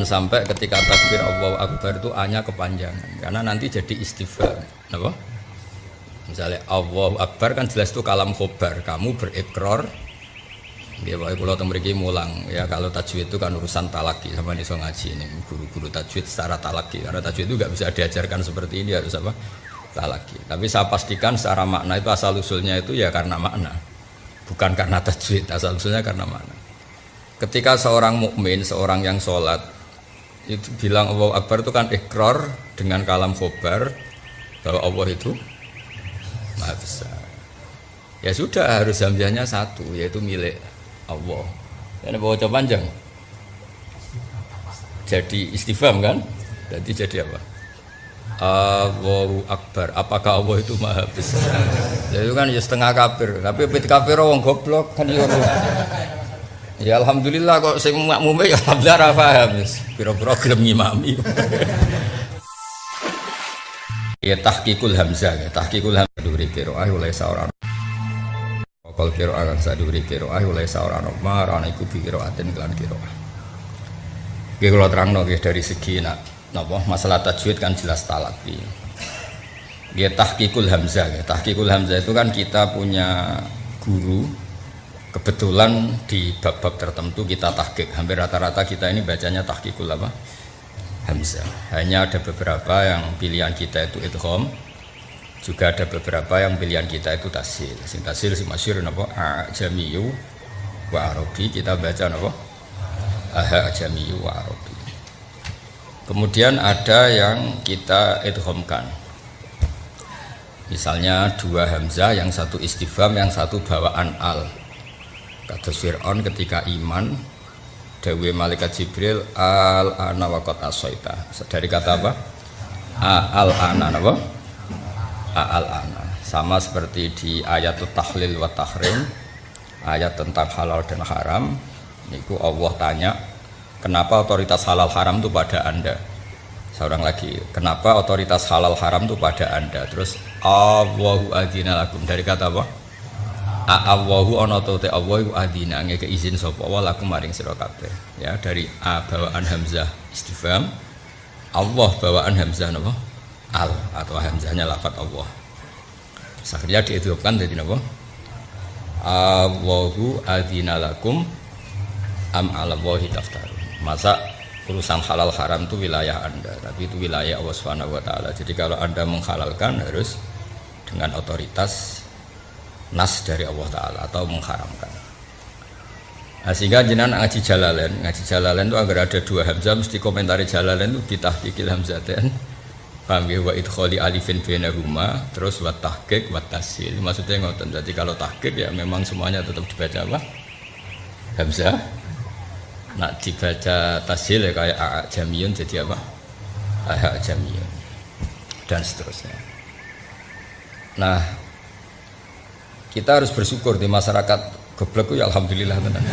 Jangan sampai ketika takbir Allahu Akbar itu A-nya kepanjangan, karena nanti jadi istifham. Apa? Misalnya Allahu Akbar kan jelas itu kalam khobar, kamu berikrar. Ya Pak, kalau mriki mulang ya, kalau tajwid itu kan urusan talaki, sama iso ngaji ini guru-guru tajwid secara talaki, karena tajwid itu nggak bisa diajarkan seperti ini, harus apa? Talaki. Tapi saya pastikan secara makna itu asal usulnya itu ya karena makna, bukan karena tajwid, asal usulnya karena makna. Ketika seorang mukmin, seorang yang sholat itu bilang Allahu Akbar itu kan ikrar dengan kalam khobar bahwa Allah itu Maha Besar. Ya sudah, harus hamzahnya satu, yaitu milik Allah. Ini bawa panjang. Jadi istifham kan? Jadi apa? Allahu Akbar. Apakah Allah itu Maha Besar? Ya itu kan ya setengah kafir. Tapi pit kafir wong goblok kan ya. Ya alhamdulillah kok sing makmume ya alhamdulillah ra paham wis. Pira-pira gelem ngimami. Ya tahqiqul hamzah, ya tahqiqul hamzah duri qiraah oleh seorang. Qol qiraah kan saduri qiraah oleh seorang marana iku bi qiraatin lan qiraah. Nggih kula terangno nggih dari segi napa masalah tajwid kan jelas talaqi. Nggih tahqiqul hamzah, ya tahqiqul hamzah itu kan kita punya guru. Kebetulan di bab-bab tertentu kita tahqiq, hampir rata-rata kita ini bacanya tahqiqul apa? Hamzah. Hanya ada beberapa yang pilihan kita itu idgham, juga ada beberapa yang pilihan kita itu tasil. Sing tasil si masyhur napa? Ajamiyu wa arabi, kita baca napa? Ajamiyu wa arabi. Kemudian ada yang kita idghamkan. Misalnya dua hamzah, yang satu istifham, yang satu bawaan al. Kados Fir'aun ketika iman dawe malaikat Jibril al-ana waqad asaita. Dari kata apa? Al-ana apa? Al-ana. Sama seperti di ayat tahlil wa tahrim, ayat tentang halal dan haram. Niku Allah tanya, kenapa otoritas halal haram itu pada Anda? Seorang lagi, kenapa otoritas halal haram itu pada Anda? Terus Allahu adzina lakum, dari kata apa? Allahu ana ta Allahu adina ngeke izin sapa wa lakum maring sira kabeh. Ya, dari bawaan hamzah istifham, Allah bawaan hamzah napa? Al, atau hamzahnya lafaz Allah. Akhirnya diidhofkan jadi napa? Allahu adina lakum am ala Allahi taftarun. Masa urusan halal haram itu wilayah Anda, tapi itu wilayah Allah Subhanahu wa taala. Jadi kalau Anda menghalalkan harus dengan otoritas nas dari Allah Ta'ala atau mengharamkan. Nah, sehingga jenengan ngaji Jalalain itu agar ada dua hamzah, mesti komentari Jalalain itu ditahqiqil hamzatain, paham ya, wa idkhali alifin bainahuma, terus wa tahqiq wa tasil. Maksudnya ngoten. Jadi kalau tahqiq ya memang semuanya tetap dibaca apa? Hamzah. Nak dibaca tasil ya kayak jamiyun jadi apa? Jamiyun. Dan seterusnya. Nah, kita harus bersyukur di masyarakat goblok ya, alhamdulillah tenan.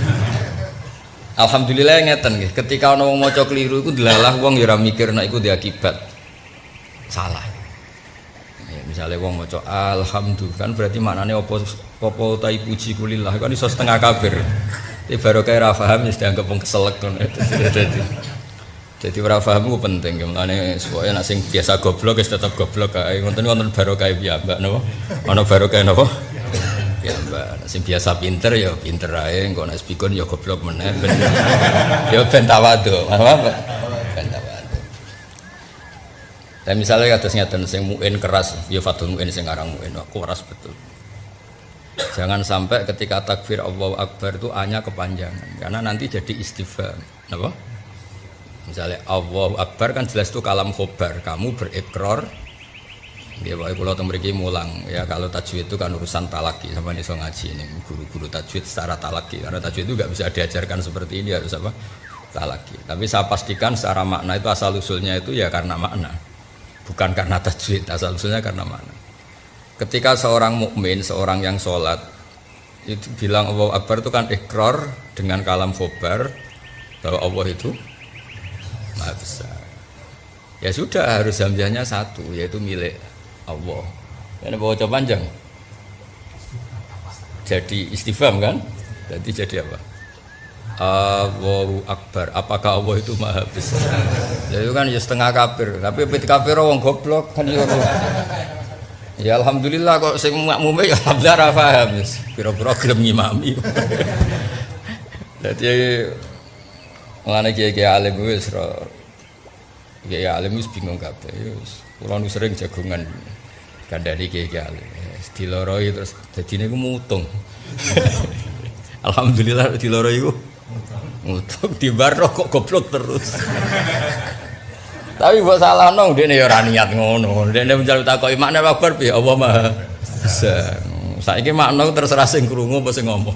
Alhamdulillah ngeten nggih, ketika ana wong maca keliru iku delalah wong ya ora mikir nek iku diakibat salah. Ya, misalnya wong maca alhamdulillah kan berarti maknane apa ta puji kulillah kan iso setengah kafir. Iki baru kaya ora paham wis dianggap wong keselek ngono. Jadi ora paham ku penting, makane supaya nek sing biasa goblok wis tetep goblok kae. Wonten barokah piyambak napa? Ana barokah napa? Ya mbak, sing biasa pinter ya pinter ae, engko nek pikun ya goblok meneh. Ya ben tawadhu, apa? Ben tawadhu. Dan misalnya kados ngeten sing muin keras, ya fatul muin sing aran muin, keras betul. Jangan sampai ketika takbir Allahu Akbar itu A-nya kepanjangan, karena nanti jadi istifham. Napa? Misalnya Allahu Akbar kan jelas itu kalam khobar, kamu berikrar. Ya Pak, kalau mriki mulang ya, kalau tajwid itu kan urusan talaki, sama iso ngaji ini guru-guru tajwid secara talaki, karena tajwid itu nggak bisa diajarkan seperti ini, harus apa? Talaki. Tapi saya pastikan secara makna itu asal usulnya itu ya karena makna, bukan karena tajwid, asal usulnya karena makna. Ketika seorang mukmin, seorang yang sholat itu bilang Allahu Akbar itu kan ikrar dengan kalam khobar bahwa Allah itu Maha Besar. Ya sudah, harus hamzahnya satu, yaitu milik Allah. Ini bawa panjang. Jadi istifham kan? Jadi apa? Allahu Akbar. Apakah Allah itu maha besar? Ya itu kan ya setengah kafir. Tapi pit kafir wong goblok kan yo. Ya alhamdulillah kok sing makmume ya alhamdulillah ra paham wis. Pira-pira gelem ngimami. Dadi ngene iki alim wis kiai alim wis bingung kabeh wis. Kula nu sering jagongan kandhani kiai alim. Diloroi terus dadine iku mutung. Alhamdulillah diloroi iku mutung dibarok kok goblok terus. Tapi mbok salahno ndekne ya ora niat ngono. Ndekne menjaluk takoki makna akbar piye Allah Maha Besar. Saiki makna terserah sing krungu apa sing ngomong.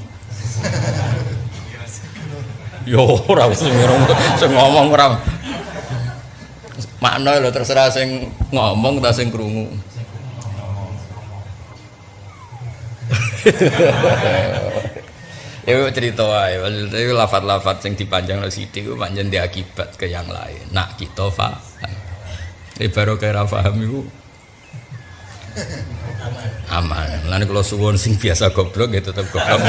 Yo ora sing ngomong ora. Makna lho terserah sing ngomong ta sing krungu. Ya cerita wae, itu lafat-lafat yang dipanjang sithik ku pancen di akibat ke yang lain. Nak kita paham. Baru kira paham iku aman. Lan kula suwun sing biasa goblok ya tetep goblok.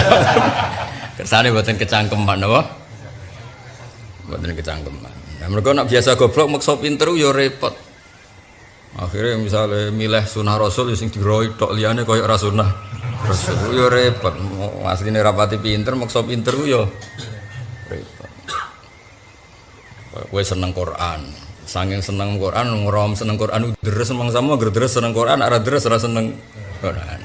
Kersane mboten kecangkeman napa? Mboten kecangkeman. Nah mergo nak biasa goblok maksa pinter ya repot. Akhirnya misalnya milih sunah Rasul sing diroi tok liyane koyo ora sunah Rasul yo repot. Asline rapati pinter maksa pinter ku yo repot. Kowe seneng Quran, saking seneng Quran ngrom seneng Quran deres sama deres seneng Quran ora deres ora seneng Quran.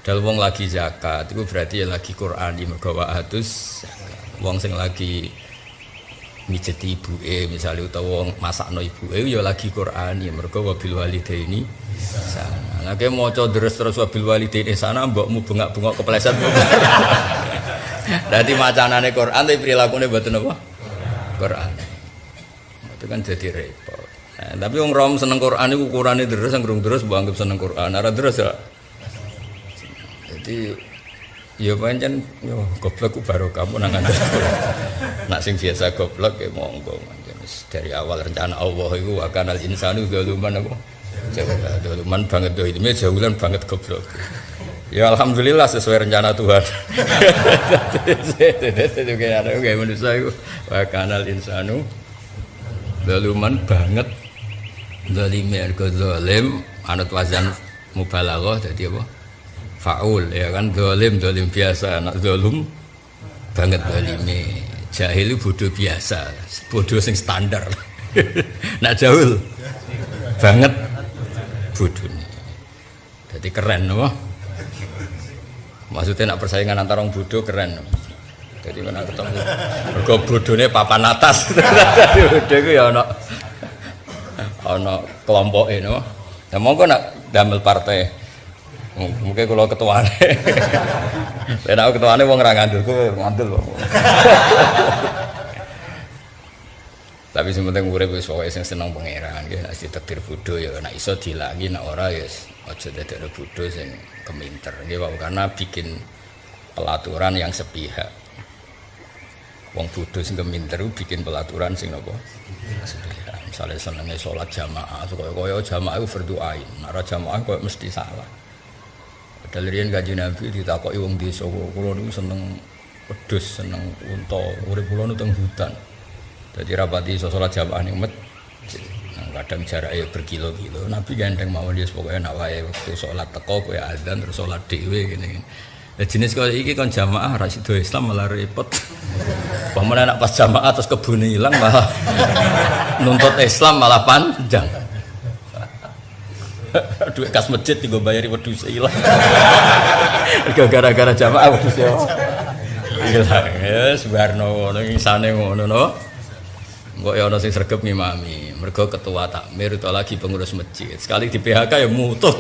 Dal wong lagi zakat iku berarti ya lagi Quran di mergo wa'atus wong sing lagi mijeti ibuke misalnya utawa wong masakno ibuke ya lagi Quran ya mergo wabil walidaini sana. Lah kaya maca deres terus wabil walidaini sana mbokmu bengak-bengok kepleset. Dadi macanane Quran tapi prilakune mboten apa? Quran. Itu kan jadi repot. Nah, tapi wong rom seneng Quran iku ukurane deres sing durung deres mbok anggap seneng Quran. Ora deres ya. Jadi ya pancen yo goblok ku barokah nang ngandel. Nak sing biasa goblok ya monggo pancen dari awal rencana Allah iku akanal insanu zaluman apa? Zaluman banget do ini jaulan banget goblok. Ya alhamdulillah sesuai rencana Tuhan. Itu kayak manusia iku akanal insanu zaluman banget. Zalime ergo zalim anut wazan mubalaghah dadi apa? Faul ya kan zalim biasa anak zalim banget zalime jahil bodoh biasa bodoh sing standar nak jahil banget bodoh jadi keren apa maksudnya nak persaingan antara orang bodoh keren jadi mana ketemu mergo bodohnya papan atas bodoh itu ya ana kelompoke no ya monggo nak damel partai mungkin kalau ketuane, saya ketuane wong ora ngandel, ngandel wong. Tapi sementing urip wis pokoke sing seneng pangeran, nggih nek ditakdir bodho ya nek iso dilangi nek ora ya aja dadekno bodho sing keminter, nggih Pak karena bikin pelaturan yang sepihak. Wong bodho sing keminter bikin pelaturan sing napa? Sepihak. Misale senenge salat jamaah, kaya jamaah iku fardhu ain, nek ora jamaah kok mesti salah. Padahal riyen Kanjeng Nabi ditakoki wong desa kula niku seneng wedhus, seneng unta, urip kula nu teng hutan. Dadi rapati iso salat jamaah ning masjid. Kadang jarake berkilo-kilo. Nabi gandeng mawon wis pokoke nek wae wektu salat teko kowe azan terus salat dhewe ngene. Lah jenis kaya iki kon jamaah ra sida Islam malah repot. Pamane nek pas jamaah terus kebune ilang malah nuntut Islam malah panjang. Duit kas masjid digo bayari wedhus ilang. Gara-gara jamaah wedhus ya. Ilang ya Subarno ngono ngisane ngono no. Kok ya ana sing sregep ngimami. Mergo ketua takmir itu lagi pengurus masjid. Sekali di PHK ya mutuh.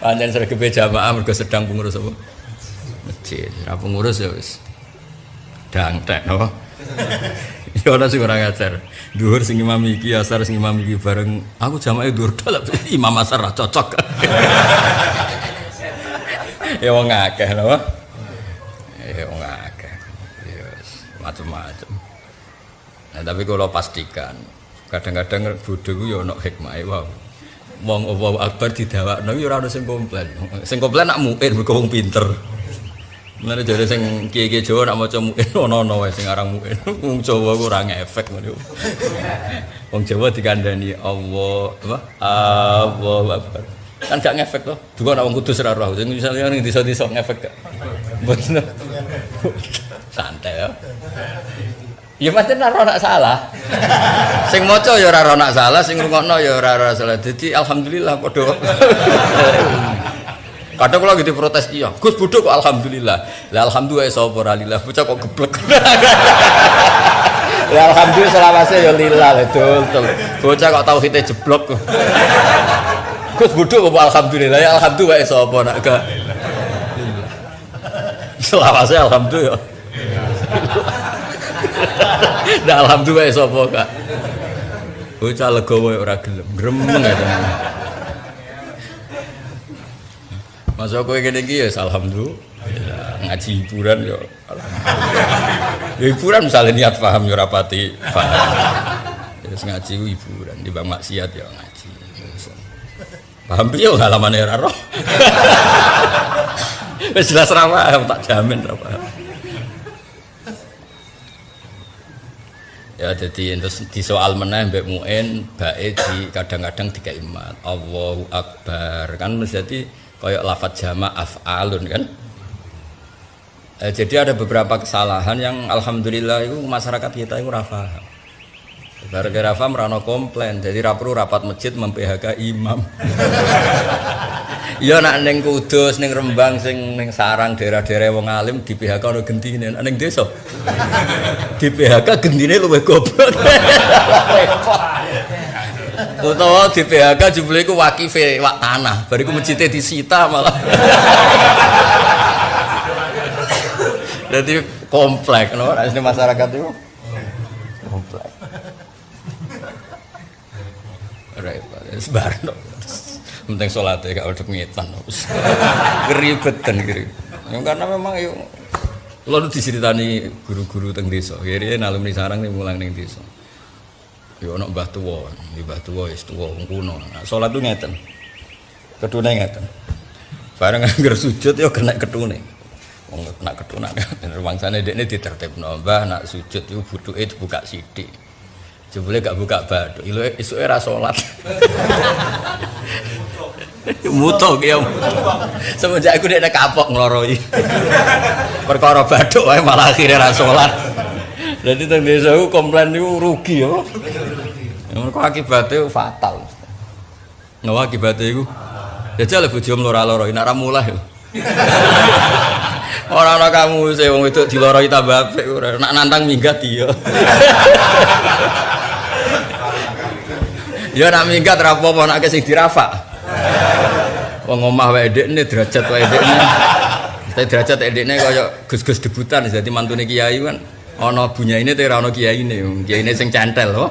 Pancen sregepe jamaah mergo sedang pengurus apa? Masjid. Ora pengurus ya wis. Dangtek no. Ya ora sing ora ngajar. Dhuwur sing imam iki, asar sing imam iki bareng aku jamaah dhuwur tok imam asar ra cocok. Ya wong akeh lho. Ya wong akeh. Ya macam-macam. Nah, tapi kalau pastikan kadang-kadang bodho ku ya ana hikmahe wae. Wong Allahu Akbar didawakno ya ora ono sing komplain. Sing komplain nak mungkin mergo wong pinter. Mulane jare sing kiye-kiye Jawa nak maca muin ono-ono wae sing aran muin. Wong Jawa ku ora ngefek ngono. Wong Jawa dikandani Allah apa? Allahu Akbar. Kan gak ngefek to. Juga nak wong kudus ora roh. Sing misale ning desa-desa ngefek gak. Mboten. Santai ya. Ya pancen ora nak salah. Sing maca ya ora nak salah, sing ngrungokno ya ora salah. Dadi alhamdulillah padha. Kadang kula gitu protes iya. Gus bodho kok alhamdulillah. Lah alhamdulillah sapa ora lillah. Bocah kok geblek. Ya alhamdulillah selawase ya lillah betul. Bocah kok tauhide jeblok. Gus bodho kok alhamdulillah. Ya alhamdulillah sapa nak ga. Selawase alhamdulillah. Nah alhamdulillah sapa Kak. Bocah legowo ora gelem, gremeng ya. Masa kowe ngene iki ya alhamdulillah. Ngaji hiburan ya alhamdulillah. Ya hiburan misalnya niat paham ya rapati paham. Terus ngaji ku hiburan, timbang maksiat ya ngaji. Paham piye ngalamane ora roh. Wis jelas ra paham tak jamin ra paham. Ya jadi terus di soal meneh mbek muin bae di kadang-kadang dikai mat Allahu Akbar kan mesti kayak lafadz jama' af'alun kan. Jadi ada beberapa kesalahan yang alhamdulillah itu masyarakat kita itu ora paham. Gara-gara paham rano komplain jadi ra perlu rapat masjid mem-PHK imam. Ya nak ning Kudus ning Rembang sing ning sarang daerah-daerah wong alim di PHK ono gendine ning desa. Di PHK gendine luwih goblok. Utawa di PHK jebule iku wakife wak tanah, bariku masjidnya disita malah. Jadi komplek no asli masyarakat itu. Komplek. Repot, sebarno. Penting sholatnya gak udah ngetan, keribetan gitu. Karena memang yuk, lo diceritani guru-guru teng desa. Akhirnya alumni sarang nih mulang neng desa. Yo nak mbah tuwa, di mbah tuwa is tuwa kuno. Sholat tuh ngeten, ketune ngeten. Bareng angger sujud yo kena ketune. Wong kena ketune kan. Rumangsane dekne ditertibno, mbah nak sujud yo butuke dibuka sithik. Jebule gak buka bathuk, isuke ra salat. Mutok ya. Semenjak aku nek kapok ngloroi. Perkara bathuk wae malah akhire ra salat. Dadi teng desa ku komplain niku rugi ya. Mergo akibate fatal. Napa akibate iku? Jajal bojomu lara-lara nek ra mulih. Ora ana kamu sing wong wedok diloroi tambah apik ora. Nak nantang minggat iya. Ya nak minggat ra apa-apa nek sing dirafak. Wong omah wae ndekne derajat wae ndekne. Tapi derajat ndekne kaya gus-gus debutan dadi mantune kiai kan ana bunyaine te ora ana kiyaine. Kiyaine sing cantel to.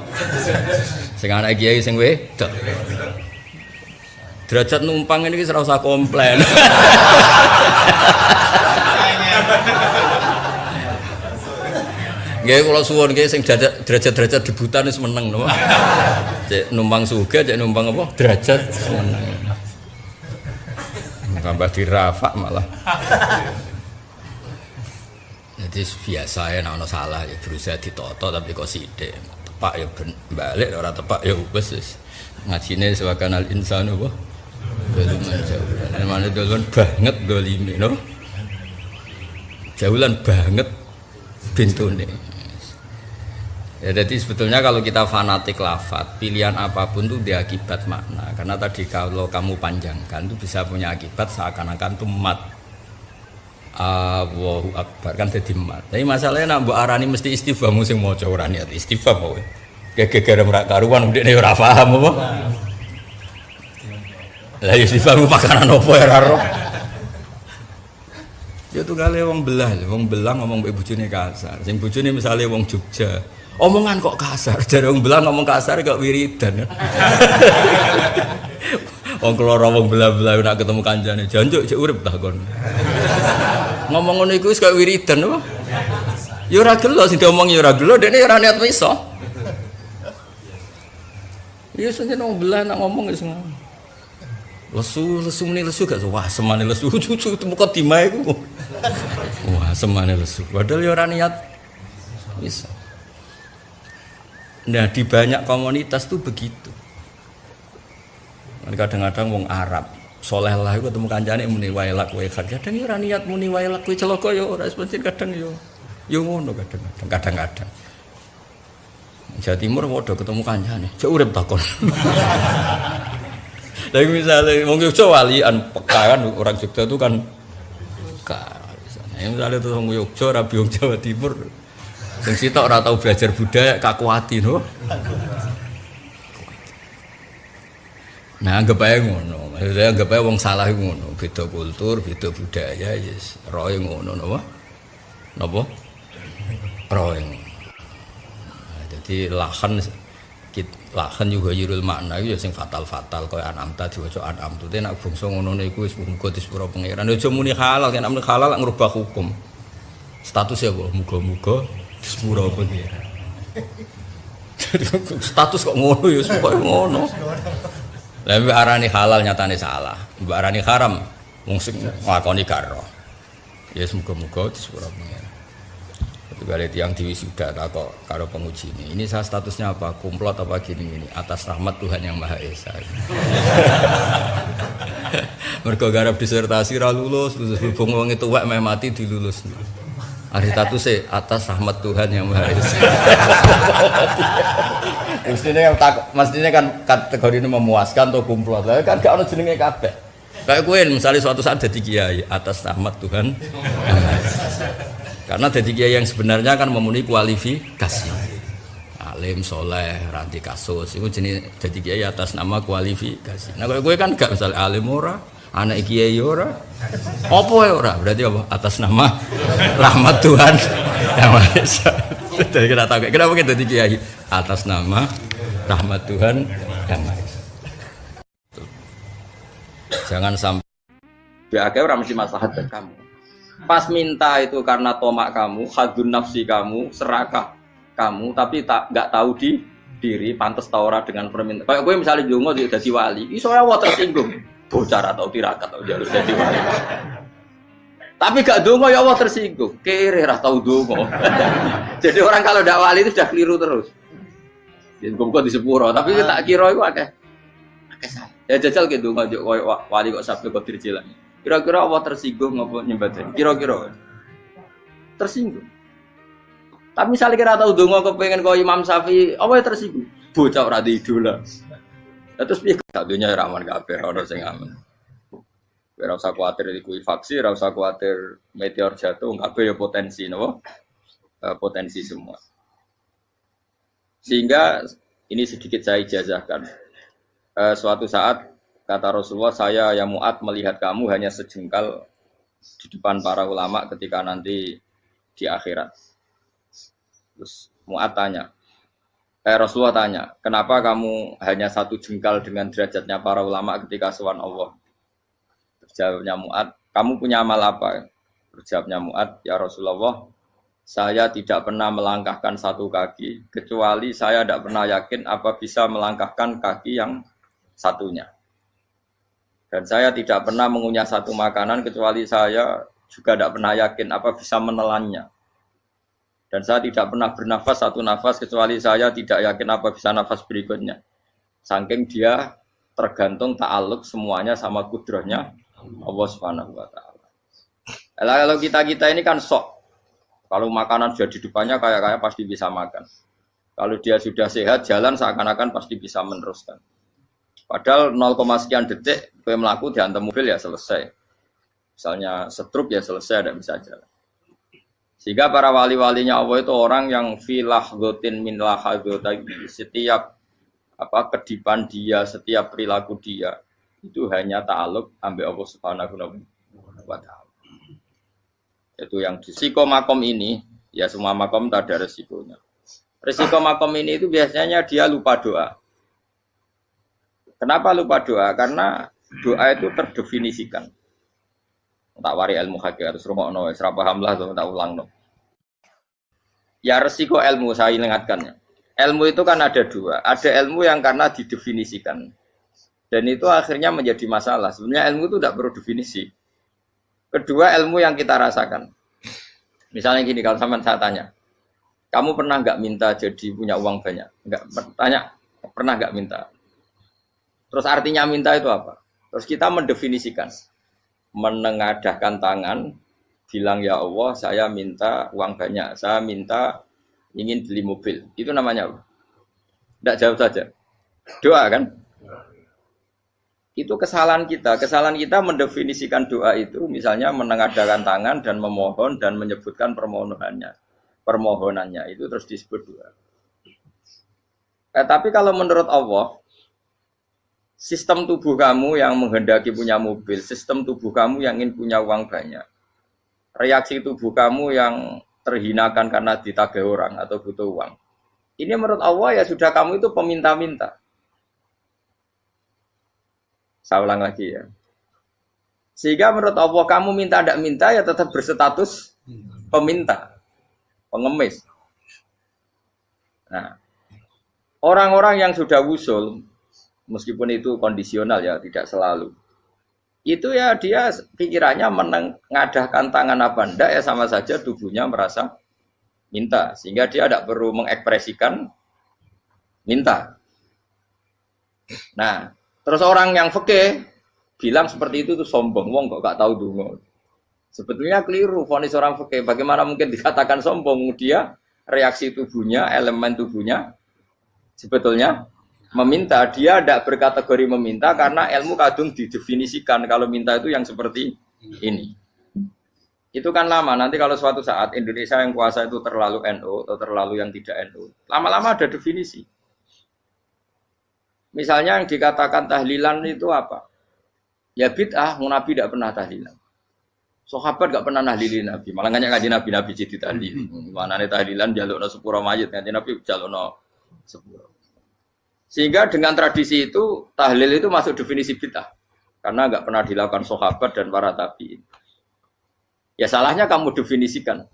Sing anak kiai sing wedok. Derajat numpang ini ora usah komplain. Nggih kula suwun nggih sing derajat-derajat debutan wis meneng napa. Cek numpang sugih, cek numpang apa? Derajat meneng. Tambah dirafak malah. Jadi biasa ya nek ana salah ya berusaha ditoto tapi kok sithik. Tepak ya balik ora tepak ya wis ngajine sewakanal insanu apa? Doluman jauh. Mana doluman banget dolime no. Jaulan banget bintune. Ya, jadi sebetulnya kalau kita fanatik lafadz, pilihan apapun itu dia akibat makna. Karena tadi kalau kamu panjangkan itu bisa punya akibat seakan-akan itu mat. Allahu Akbar kan jadi mat. Tapi masalahnya nak mbok arani mesti istifham sing maca ora niat istifham wae. Gegere merak karuan ndekne ora paham apa. Lah istifham pakanan apa ya ora roh. Ya tuh kali wong belah ngomong mbek bojone kasar. Sing bojone misale wong Jogja. Omongan kok kasar, jare wong belah ngomong kasar kok wiridan. Wong keloro wong belah-belah nek ketemu kancane, jancuk cek urip ta kon. Ngomong ngono iku wis kok wiridan apa? Ya ora gelo sing diomong ya ora gelo, dekne ora niat miso. Ya seneng wong belah nek ngomong wis ngono. Lesu meni lesu gak wah semane lesu cucu temu kok dimae iku. Semane lesu. Padahal ya ora niat bisa. Nah, di banyak komunitas tuh begitu. Kadang-kadang wong Arab soleh lah iku ketemu kancane muni wae lak wae khad. Kadang ya ora niat muni wae lak kuwi celaka ya ora sepenting kadang yo ngono kadang-kadang. Jawa Timur padha ketemu kancane. Cek urip takon. Lagi misalnya wong Jogja walian peka kan orang Jogja itu kan peka. Misalnya tuh wong Jogja rabi wong Jawa Timur. Sing sitok ora tau belajar budaya kakuati no. Nah, anggap ae ngono. Maksudnya anggap ae wong salah iku ngono, beda kultur, beda budaya, yes. Roe ngono napa? Napa? Roe. Nah, jadi lahan juga yurul makna itu ya sing fatal-fatal kaya anam tadi waca anam tu nek bangsa ngono niku wis muga disepuro pangeran. Aja muni halal, nek muni halal ngrubah hukum. Status ya apa? Muga-muga disepuro pangeran. Status kok ngono ya pokoke ngono. Lah mbek arani halal nyatane salah. Mbek arani haram wong sing nglakoni karo. Ya muga-muga disepuro pangeran. Kali tiang diwisuda takok karo penguji ini saya statusnya apa, kumplot apa gini atas rahmat Tuhan yang Maha Esa. Mergo garap disertasi ra lulus terus hubung wong itu wek meh mati dilulus. Ari statusé atas rahmat Tuhan yang Maha Esa. Mestinya kan kategori ini memuaskan atau kumplot. Lah kan gak ono jenenge kabeh. Kayak kowe misalnya suatu saat dadi kiai atas rahmat Tuhan yang Maha Esa. Karena jadi kiai yang sebenarnya kan memenuhi kualifikasi alim, soleh, ranti kasus itu jenis jadi kiai atas nama kualifikasi. Nah kalau gue kan gak misalnya alim ora, anak kiai ora, apa ya ora, berarti apa? Atas nama rahmat Tuhan yang Maha Esa. Jadi kita tahu kenapa kita jadi kiai atas nama rahmat Tuhan yang Maha Esa. Jangan sampai akhirnya orang mesti maslahat dan kamu. Pas minta itu karena tomak kamu, hadun nafsi kamu, serakah kamu, tapi nggak tahu diri, pantas taora dengan permintaan. Kayak gue misalnya jongo jadi wali, iso ya tersinggung, bocah atau tirakat atau jalur jadi wali. Tapi gak dongo ya Allah tersinggung, kere rah tahu dongo. Jadi orang kalau tidak wali itu sudah keliru terus. Jadi gue di sepuro, tapi tak kira itu akeh. Ya jajal ke dongo wali kok sampai kok dirjilan. Kira-kira Allah tersinggung ngapa nyembah? Kira-kira tersinggung. Tapi misalnya kira tahu dongo kepengen kau Imam Syafi'i, apa ya tersinggung? Bocah ora di idola. Terus piye dunya raman kabeh ora sing aman. Ora usah kuwatir dikuwi faksi, ora usah kuwatir meteor jatuh, kabeh ya potensi napa? Potensi semua. Sehingga ini sedikit saya ijazahkan. Suatu saat kata Rasulullah, saya yang Mu'ad melihat kamu hanya sejengkal di depan para ulama ketika nanti di akhirat. Terus Mu'ad tanya, Rasulullah tanya, kenapa kamu hanya satu jengkal dengan derajatnya para ulama ketika sowan Allah? Terjawabnya Mu'ad, kamu punya amal apa? Terjawabnya Mu'ad, ya Rasulullah, saya tidak pernah melangkahkan satu kaki, kecuali saya tidak pernah yakin apa bisa melangkahkan kaki yang satunya. Dan saya tidak pernah mengunyah satu makanan kecuali saya juga tidak pernah yakin apa bisa menelannya. Dan saya tidak pernah bernafas satu nafas kecuali saya tidak yakin apa bisa nafas berikutnya. Saking dia tergantung ta'aluk semuanya sama kudrahnya Allah Subhanahu wa taala. Kalau kita ini kan sok. Kalau makanan sudah di depannya kayak pasti bisa makan. Kalau dia sudah sehat jalan seakan-akan pasti bisa meneruskan. Padahal 0, sekian detik gue melaku dihantam mobil ya selesai. Misalnya stroke ya selesai, tidak bisa jalan. Sehingga para wali-walinya Allah itu orang yang filah gotin min lahadotagi, setiap kedipan dia, setiap perilaku dia itu hanya ta'aluk ambil Allah Subhanahu wa taala. Itu yang di risiko makom ini, ya semua makom tak ada risikonya. Risiko makom ini itu biasanya dia lupa doa. Kenapa lupa doa? Karena doa itu terdefinisikan. Tak wari ilmu hakikat harus rungokno wis ra paham lah tak ulangno. Ya resiko ilmu saya ingatkannya. Ilmu itu kan ada dua. Ada ilmu yang karena didefinisikan. Dan itu akhirnya menjadi masalah. Sebenarnya ilmu itu tidak perlu definisi. Kedua ilmu yang kita rasakan. Misalnya gini, kalau sampean saya tanya, kamu pernah nggak minta jadi punya uang banyak? Nggak, tanya, pernah nggak minta? Terus artinya minta itu apa? Terus kita mendefinisikan, menengadahkan tangan, bilang ya Allah, saya minta uang banyak, saya minta ingin beli mobil. Itu namanya apa? Tidak jawab saja. Doa kan? Itu kesalahan kita. Kesalahan kita mendefinisikan doa itu, misalnya menengadahkan tangan dan memohon dan menyebutkan permohonannya itu terus disebut doa. Tapi kalau menurut Allah, sistem tubuh kamu yang menghendaki punya mobil, sistem tubuh kamu yang ingin punya uang banyak, reaksi tubuh kamu yang terhinakan karena ditagih orang atau butuh uang, ini menurut Allah ya sudah kamu itu peminta-minta. Saya ulang lagi ya. Sehingga menurut Allah kamu minta tidak minta ya tetap berstatus peminta, pengemis. Nah, orang-orang yang sudah wusul, meskipun itu kondisional ya, tidak selalu. Itu ya dia pikirannya menengadahkan tangan apa enggak ya sama saja tubuhnya merasa minta. Sehingga dia tidak perlu mengekspresikan minta. Nah, terus orang yang fikih bilang seperti itu tuh sombong, wong kok gak tahu dungo. Sebetulnya keliru vonis orang fikih. Bagaimana mungkin dikatakan sombong? Dia reaksi tubuhnya, elemen tubuhnya sebetulnya meminta. Dia tidak berkategori meminta karena ilmu kadung didefinisikan kalau minta itu yang seperti ini. Itu kan lama. Nanti kalau suatu saat Indonesia yang kuasa itu terlalu NU atau terlalu yang tidak NU, lama-lama ada definisi. Misalnya yang dikatakan tahlilan itu apa? Ya bid'ah, Nabi tidak pernah tahlilan. Sahabat tidak pernah nahlilin Nabi. Malah nggak ngaji Nabi jadi tahlil. Mana nih tahlilan jalukno sepuro mayit, ngaji Nabi jalukno sepuro. Sehingga dengan tradisi itu tahlil itu masuk definisi bid'ah. Karena nggak pernah dilakukan sahabat dan para tabi'in. Ya salahnya kamu definisikan.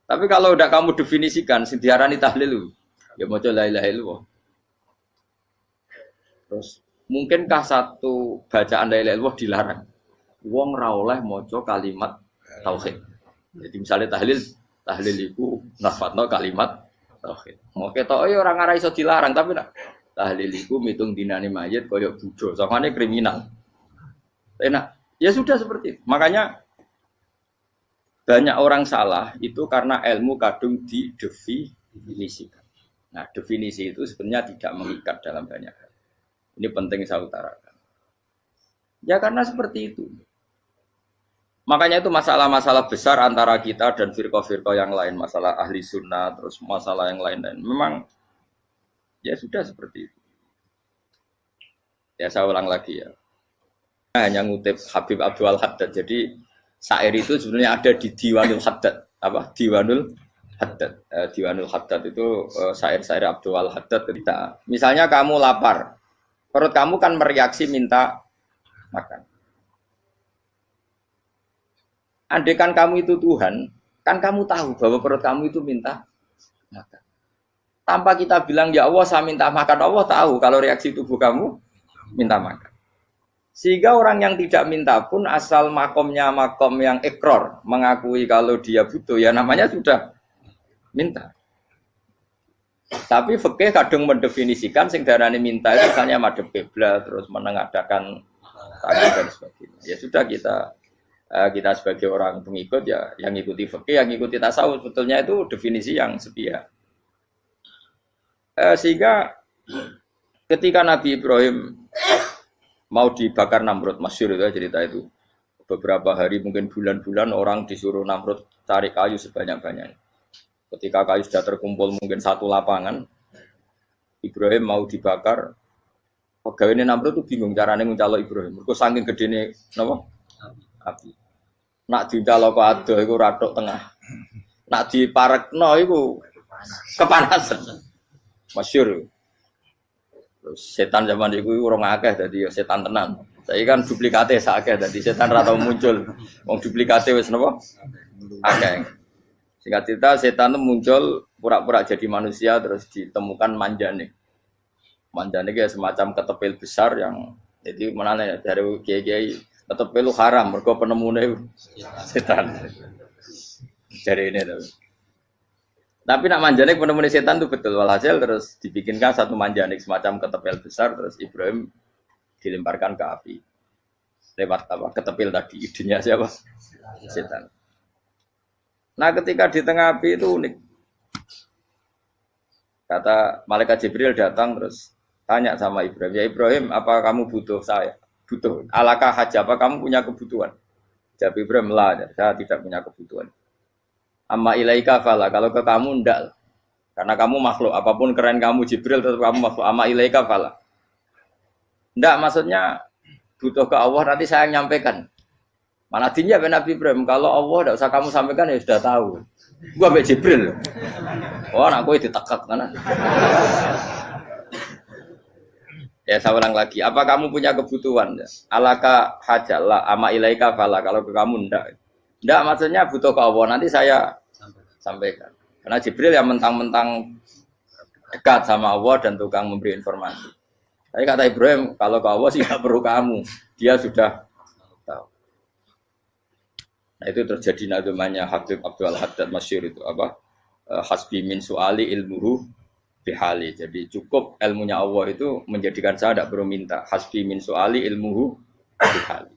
Tapi kalau udah kamu definisikan, diarani tahlil, ya mau la ilaha illallah. Terus mungkinkah satu bacaan la ilaha illallah dilarang? Wong ra oleh maca kalimat tauhid. Jadi misalnya tahlil iku nafadno kalimat tauhid. Mau ketok ya ora ngara iso dilarang tapi nak tahlil iku mitung dinane mayit kaya budo, sangane kriminal. Enak. Ya sudah seperti itu. Makanya banyak orang salah itu karena ilmu kadung didefinisikan. Nah, definisi itu sebenarnya tidak mengikat dalam banyak hal. Ini penting saya utarakan. Ya karena seperti itu. Makanya itu masalah-masalah besar antara kita dan firqah-firqah yang lain. Masalah ahli sunnah, terus masalah yang lain-lain. Memang ya sudah seperti itu. Ya saya ulang lagi ya. Hanya ngutip Habib Abdul Haddad. Jadi syair itu sebenarnya ada di Diwanul Haddad. Apa? Diwanul Haddad. Diwanul Haddad itu syair-syair Abdul Haddad. Misalnya kamu lapar. Perut kamu kan mereaksi minta makan. Andaikan kamu itu Tuhan, kan kamu tahu bahwa perut kamu itu minta makan. Tanpa kita bilang, ya Allah saya minta makan, Allah tahu kalau reaksi tubuh kamu minta makan. Sehingga orang yang tidak minta pun asal makomnya makom yang ikror, mengakui kalau dia butuh, ya namanya sudah minta. Tapi fikih kadang mendefinisikan sing darane minta itu misalnya madhep kiblat terus menengadakan tangan dan sebagainya. Ya sudah kita sebagai orang pengikut ya yang ikuti fikih, yang ikuti tasawuf sebetulnya itu definisi yang sepihak. Sehingga ketika Nabi Ibrahim mau dibakar Namrud, masyhur itu cerita itu. Beberapa hari mungkin bulan-bulan orang disuruh Namrud cari kayu sebanyak-banyaknya. Ketika kayu sudah terkumpul mungkin satu lapangan, Ibrahim mau dibakar. Pegawai ini Namrud itu bingung caranya mencalok Ibrahim. Mereka saking gedene napa? Api. Nak dicalok adoh iku ratok tengah. Nak diparekno iku kepanasan. Masyhur. Terus setan zaman itu urung akeh dadi setan tenan. Saiki kan duplikate sakeh dadi setan ra tau muncul. Wong duplikate wis napa? Akeh. Singkat cerita setan itu muncul pura-pura jadi manusia terus ditemukan manjane. Manjane itu semacam ketepil besar yang jadi menane dari kiai-kiai ketepil haram mergo penemune setan. Dari ini tuh. Tapi nak manjanik penemuan setan itu betul. Walhasil terus dibikinkan satu manjanik semacam ketepil besar, terus Ibrahim dilemparkan ke api. Lewat apa? Ketepil tadi. Idenya siapa? Setan. Nah ketika di tengah api itu unik. Kata malaikat Jibril datang terus tanya sama Ibrahim, ya Ibrahim, apa kamu butuh saya? Butuh. Alakah haja, apa kamu punya kebutuhan? Jawab Ibrahim, lah, saya tidak punya kebutuhan. Amma ilaika fala, kalau ke kamu ndak. Karena kamu makhluk, apapun keren kamu Jibril tetap kamu makhluk. Amma ilaika fala. Ndak maksudnya butuh ke Allah nanti saya nyampaikan. Mana dinya Nabi Ibrahim, kalau Allah ndak usah kamu sampaikan ya sudah tahu. Gua ambek Jibril. Oh, anak kowe ditekek mana? Ya saya ulang lagi, apa kamu punya kebutuhan? Alaka hajalla ama ilaika fala, kalau ke kamu ndak. Ndak maksudnya butuh ke Allah, nanti saya sampaikan. Karena Jibril yang mentang-mentang dekat sama Allah dan tukang memberi informasi. Tapi kata Ibrahim, kalau ke Allah sih nggak perlu kamu, dia sudah tahu. Nah itu terjadi namanya Habib Abdul Haddad Masyhur itu apa? Hasbi min su'ali ilmuhu bihali. Jadi cukup ilmunya Allah itu menjadikan saya tidak perlu minta. Hasbi min su'ali ilmuhu bihali.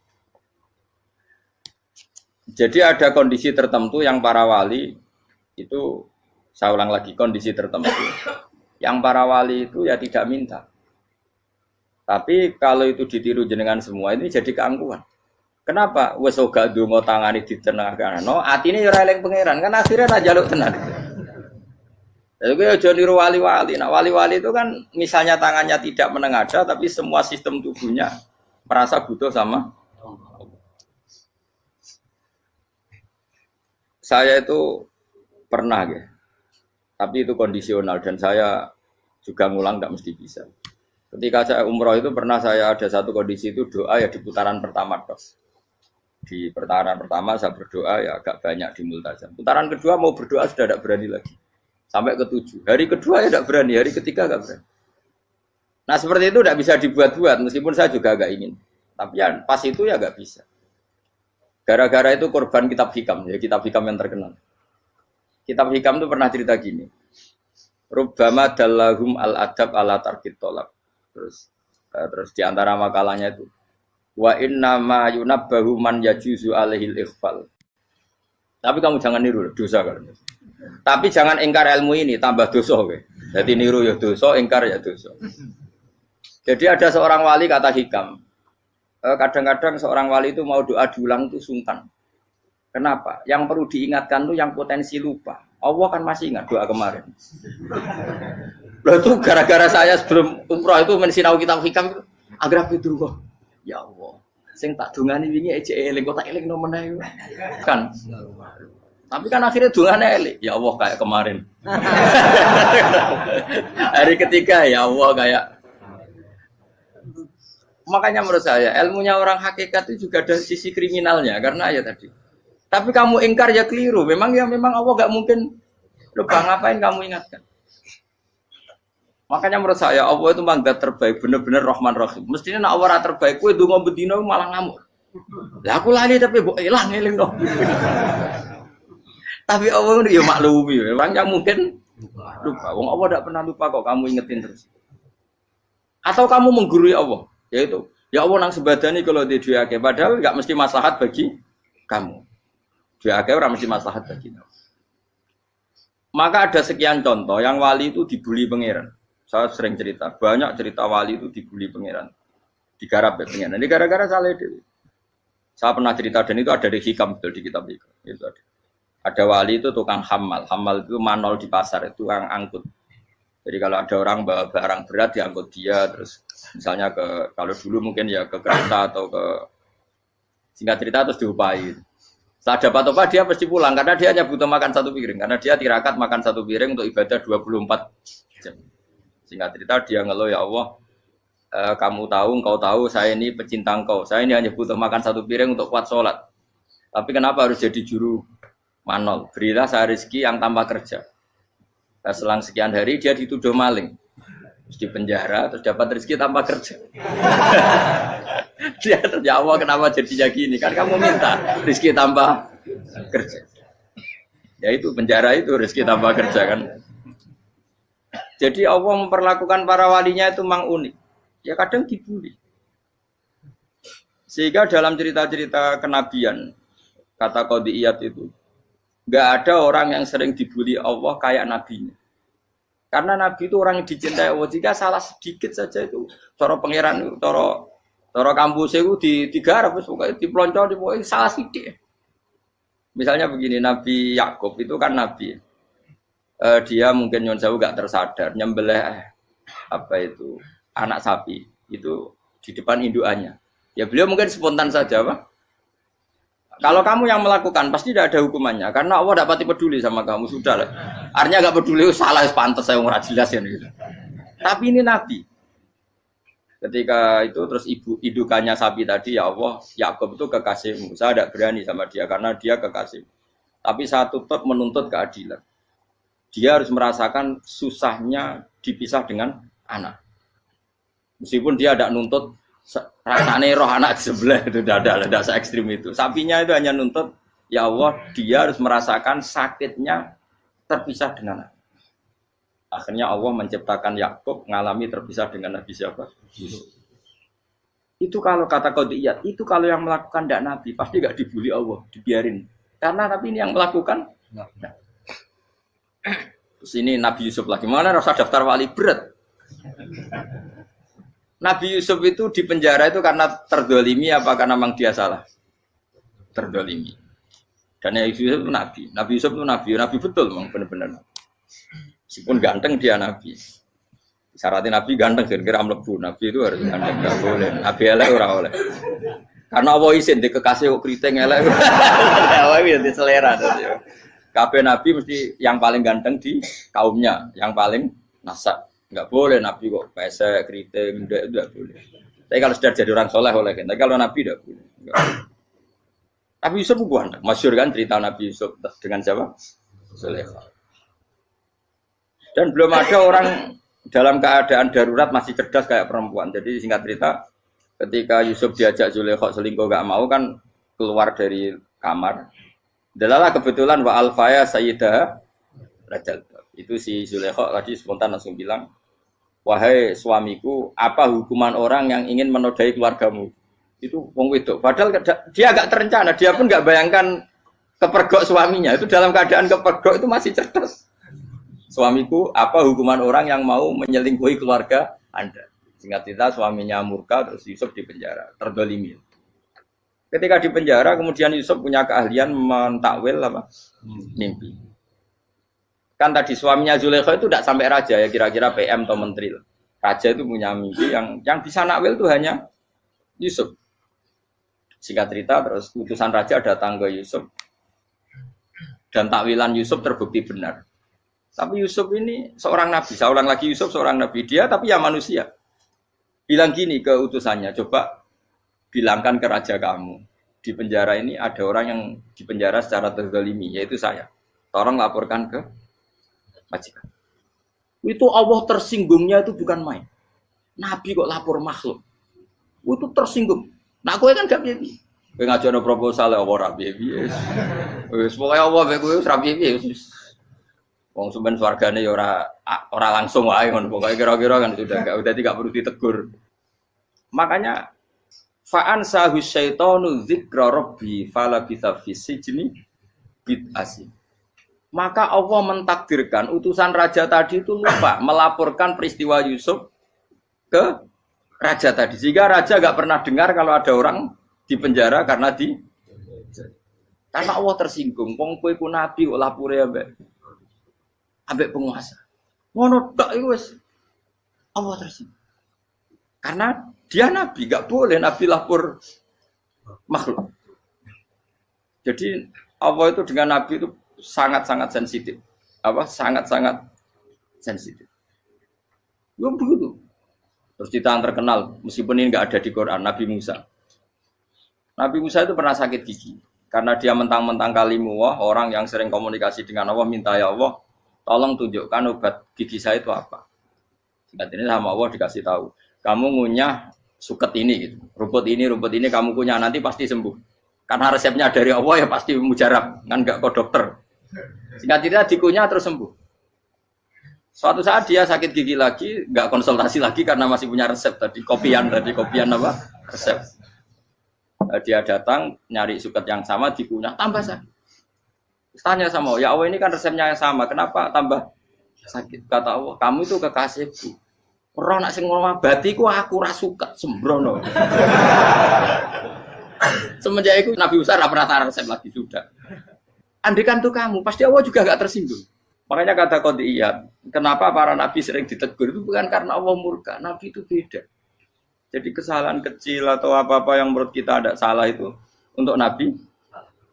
Jadi ada kondisi tertentu yang para wali itu, saya ulang lagi, kondisi tertentu yang para wali itu ya tidak minta. Tapi kalau itu ditiru jenengan semua ini jadi keangkuhan. Kenapa? Wes ora ndonga tangane ditenangkan. No, atine ya ora eling pangeran, kan akhirnya ra njaluk tenan. Jadi gue aja niru wali-wali. Nah wali-wali itu kan misalnya tangannya tidak menengadah, tapi semua sistem tubuhnya merasa butuh sama. Saya itu pernah ya, tapi itu kondisional dan saya juga ngulang tidak mesti bisa. Ketika saya umroh itu pernah saya ada satu kondisi itu doa ya di putaran pertama terus. Di putaran pertama saya berdoa ya agak banyak di multazam. Putaran kedua mau berdoa sudah tidak berani lagi. Sampai ke-7. Hari kedua ya tidak berani, hari ketiga tidak berani. Nah seperti itu tidak bisa dibuat-buat, meskipun saya juga agak ingin. Tapi ya pas itu ya nggak bisa. Gara-gara itu korban kitab hikam, ya kitab hikam yang terkenal. Kitab hikam itu pernah cerita gini. Rubbama dallahum al-adab ala tarkit tolak. Terus di antara makalahnya itu wa inna ma yunabbahu man yajuzu alaihil ikhfal. Tapi kamu jangan niru dosa kan. Tapi jangan ingkar ilmu ini, tambah dosa. Jadi niru ya dosa, ingkar ya dosa. Jadi ada seorang wali kata hikam. Kadang-kadang seorang wali itu mau doa diulang itu sungkan. Kenapa? Yang perlu diingatkan itu yang potensi lupa. Allah kan masih ingat doa kemarin. Loh itu gara-gara saya sebelum umroh itu mensinau kitab hikam itu agar itu kok. Ya Allah, sing tak dungani wingi ejek eling kok tak eling no meneh. Kan. Tapi kan akhirnya dungane eling. Ya Allah kayak kemarin. Hari ketiga ya Allah kayak. Makanya menurut saya ilmunya orang hakikat itu juga ada sisi kriminalnya karena ya tadi. Tapi kamu ingkar ya keliru. Memang Allah enggak mungkin lupa, ngapain kamu ingatkan. Makanya menurut saya Allah itu mangga terbaik, bener-bener Rahman Rahim. Mestinya nak Allah terbaik, kowe ndonga bedino malah ngamuk. Lah aku lali tapi mbok ilang eling dong. Tapi Allah itu ya maklumi, memang yang mungkin lupa. Wong Allah tidak pernah lupa kok, kamu ingetin terus. Atau kamu menggurui Allah, yaitu ya Allah nang sebadani kalau di duake, padahal enggak mesti maslahat bagi kamu. Duake ora mesti maslahat bagi kamu. Maka ada sekian contoh yang wali itu dibully pangeran. Saya sering cerita, banyak cerita wali itu dibully pangeran, digarap ya pangeran. Ini gara-gara salah itu. Saya pernah cerita dan itu ada di hikam betul di kitab hikam. Itu ada. Ada wali itu tukang hamal itu manol di pasar itu tukang angkut. Jadi kalau ada orang bawa barang berat diangkut dia, terus misalnya kalau dulu mungkin ya ke kereta atau ke singkat cerita terus diupahi. Setelah dapat apa dia pasti pulang karena dia hanya butuh makan satu piring karena dia tirakat makan satu piring untuk ibadah 24 jam. Singkat cerita dia ngeluh ya Allah, kamu tahu, engkau tahu saya ini pecinta engkau. Saya ini hanya butuh makan satu piring untuk kuat sholat. Tapi kenapa harus jadi juru manol? Berilah saya rezeki yang tanpa kerja. Nah, selang sekian hari dia dituduh maling, terus di penjara, terus dapat rezeki tanpa kerja. Dia ya Allah kenapa jadinya gini? Kan kamu minta rezeki tanpa kerja. Ya itu penjara itu rezeki tambah kerja kan. Jadi Allah memperlakukan para walinya itu memang unik. Ya kadang dibully. Sehingga dalam cerita-cerita kenabian, kata Qadiyat itu, nggak ada orang yang sering dibully Allah kayak nabinya. Karena nabi itu orang yang dicintai Allah. Jika salah sedikit saja itu, cara pangeran, cara kampus itu digarap, pokoknya dipelonco, pokoknya salah sedikit. Misalnya begini, Nabi Yakub itu kan nabi. Dia mungkin nyon jauh nggak tersadar, nyembelih anak sapi itu di depan indukannya. Ya beliau mungkin spontan saja, Pak. Kalau kamu yang melakukan pasti tidak ada hukumannya karena Allah tidak pati peduli sama kamu, sudah lah. Artinya nggak peduli, salah pantas saya ora jelas ya gitu. Tapi ini nabi. Ketika itu terus indukannya sapi tadi, ya Allah, Yakub itu kekasihmu. Saya tidak berani sama dia karena dia kekasih. Tapi saya tetap menuntut keadilan. Dia harus merasakan susahnya dipisah dengan anak. Meskipun dia tidak nuntut rasanya roh anak sebelah itu tidak se ekstrim itu. Sapinya itu hanya nuntut, ya Allah, dia harus merasakan sakitnya terpisah dengan anak. Akhirnya Allah menciptakan Yakub ngalami terpisah dengan Nabi siapa? Yusuf. Itu kalau kata Qadiyat, itu kalau yang melakukan tidak Nabi pasti gak dibully Allah, dibiarin. Karena Nabi ini yang melakukan. Nah. Terus ini Nabi Yusuf lagi, mana rasa daftar wali berat? Nabi Yusuf itu di penjara itu karena terdolimi apa karena memang dia salah? Terdolimi. Dan Nabi Yusuf itu Nabi. Nabi Yusuf itu Nabi betul memang benar-benar. Meskipun ganteng dia Nabi. Syaratnya Nabi ganteng kira-kira mlebu. Nabi itu harus ganteng, enggak boleh. Nabi elek ora oleh. Karena Allah izin di kekasih kok kriting elek. Allah itu selera tuh. Kabeh Nabi mesti yang paling ganteng di kaumnya, yang paling nasab. Enggak boleh Nabi kok pesek, kriting, enggak boleh. Tapi kalau sudah jadi orang soleh oleh kan. Tapi kalau Nabi enggak boleh. Nabi Yusuf bukan, masyhur kan cerita Nabi Yusuf dengan siapa? Zulaikha. Dan belum ada orang dalam keadaan darurat masih cerdas kayak perempuan. Jadi singkat cerita, ketika Yusuf diajak Zulaikha selingkuh enggak mau kan keluar dari kamar. Dalalah kebetulan wa alfaya sayyidah rajal. Itu si Zulaikha tadi spontan langsung bilang, wahai suamiku, apa hukuman orang yang ingin menodai keluargamu? Itu wong wedok. Padahal dia agak terencana, dia pun nggak bayangkan kepergok suaminya. Itu dalam keadaan kepergok itu masih cerdas. Suamiku, apa hukuman orang yang mau menyelingkuhi keluarga Anda? Singkat cerita suaminya murka, terus Yusuf dipenjara, terdolimi. Ketika dipenjara, kemudian Yusuf punya keahlian mentakwil mimpi. Kan tadi suaminya Zulaikha itu tidak sampai raja ya, kira-kira PM atau menteri. Raja itu punya mimpi yang bisa nakwil itu hanya Yusuf. Singkat cerita terus utusan raja datang ke Yusuf dan takwilan Yusuf terbukti benar. Tapi Yusuf ini seorang nabi, saya ulang lagi Yusuf seorang nabi dia tapi ya manusia. Bilang gini ke utusannya, coba bilangkan ke raja kamu di penjara ini ada orang yang dipenjara secara terzalimi yaitu saya. Tolong laporkan ke majikan. Itu Allah tersinggungnya itu bukan main. Nabi kok lapor makhluk. Itu tersinggung. Nah kowe kan gak piye-piye. Kowe ngajono proposal apa ora piye-piye. Wis pokoke Allah mek kowe ora piye-piye wis. Wong sampean swargane ya ora langsung wae ngono. Pokoke kira-kira kan sudah enggak perlu ditegur. Makanya fa'an sahu syaitanu dzikra rabbi fala bisa fisijni bid'asi. Maka Allah mentakdirkan utusan raja tadi itu lupa melaporkan peristiwa Yusuf ke raja tadi. Sehingga raja enggak pernah dengar kalau ada orang di penjara karena Allah tersinggung. Wong kowe ku nabi kok lapore ambek penguasa. Ngono tok iku wis Allah tersinggung. Karena dia nabi, enggak boleh nabi lapor makhluk. Jadi Allah itu dengan nabi itu sangat-sangat sensitif. Sangat-sangat sensitif. Ya begitu. Terus cerita yang terkenal, meskipun ini enggak ada di Quran, Nabi Musa. Nabi Musa itu pernah sakit gigi. Karena dia mentang-mentang kalimullah, orang yang sering komunikasi dengan Allah, minta ya Allah, tolong tunjukkan obat gigi saya itu apa. Singkat ini sama Allah dikasih tahu. Kamu ngunyah suket ini, gitu. rumput ini kamu kunyah nanti pasti sembuh. Karena resepnya dari Allah ya pasti mujarab, kan enggak ke dokter. Singkat cerita dikunyah terus sembuh. Suatu saat dia sakit gigi lagi, nggak konsultasi lagi karena masih punya resep tadi, kopian apa? Resep. Dia datang nyari suket yang sama dikunyah tambah sakit. Tanya sama Allah, ya Allah ini kan resepnya yang sama, kenapa tambah sakit? Kata Allah, kamu itu kekasihku. Ora nak sing ngobati ku aku ra suka sembrono. Semenjak itu Nabi Musa ora pernah resep lagi sudah. Andikan tuh kamu, pasti Allah juga gak tersinggung. Makanya kata Qadiyat, kenapa para nabi sering ditegur itu bukan karena Allah murka, nabi itu beda. Jadi kesalahan kecil atau apa-apa yang menurut kita ada salah itu untuk nabi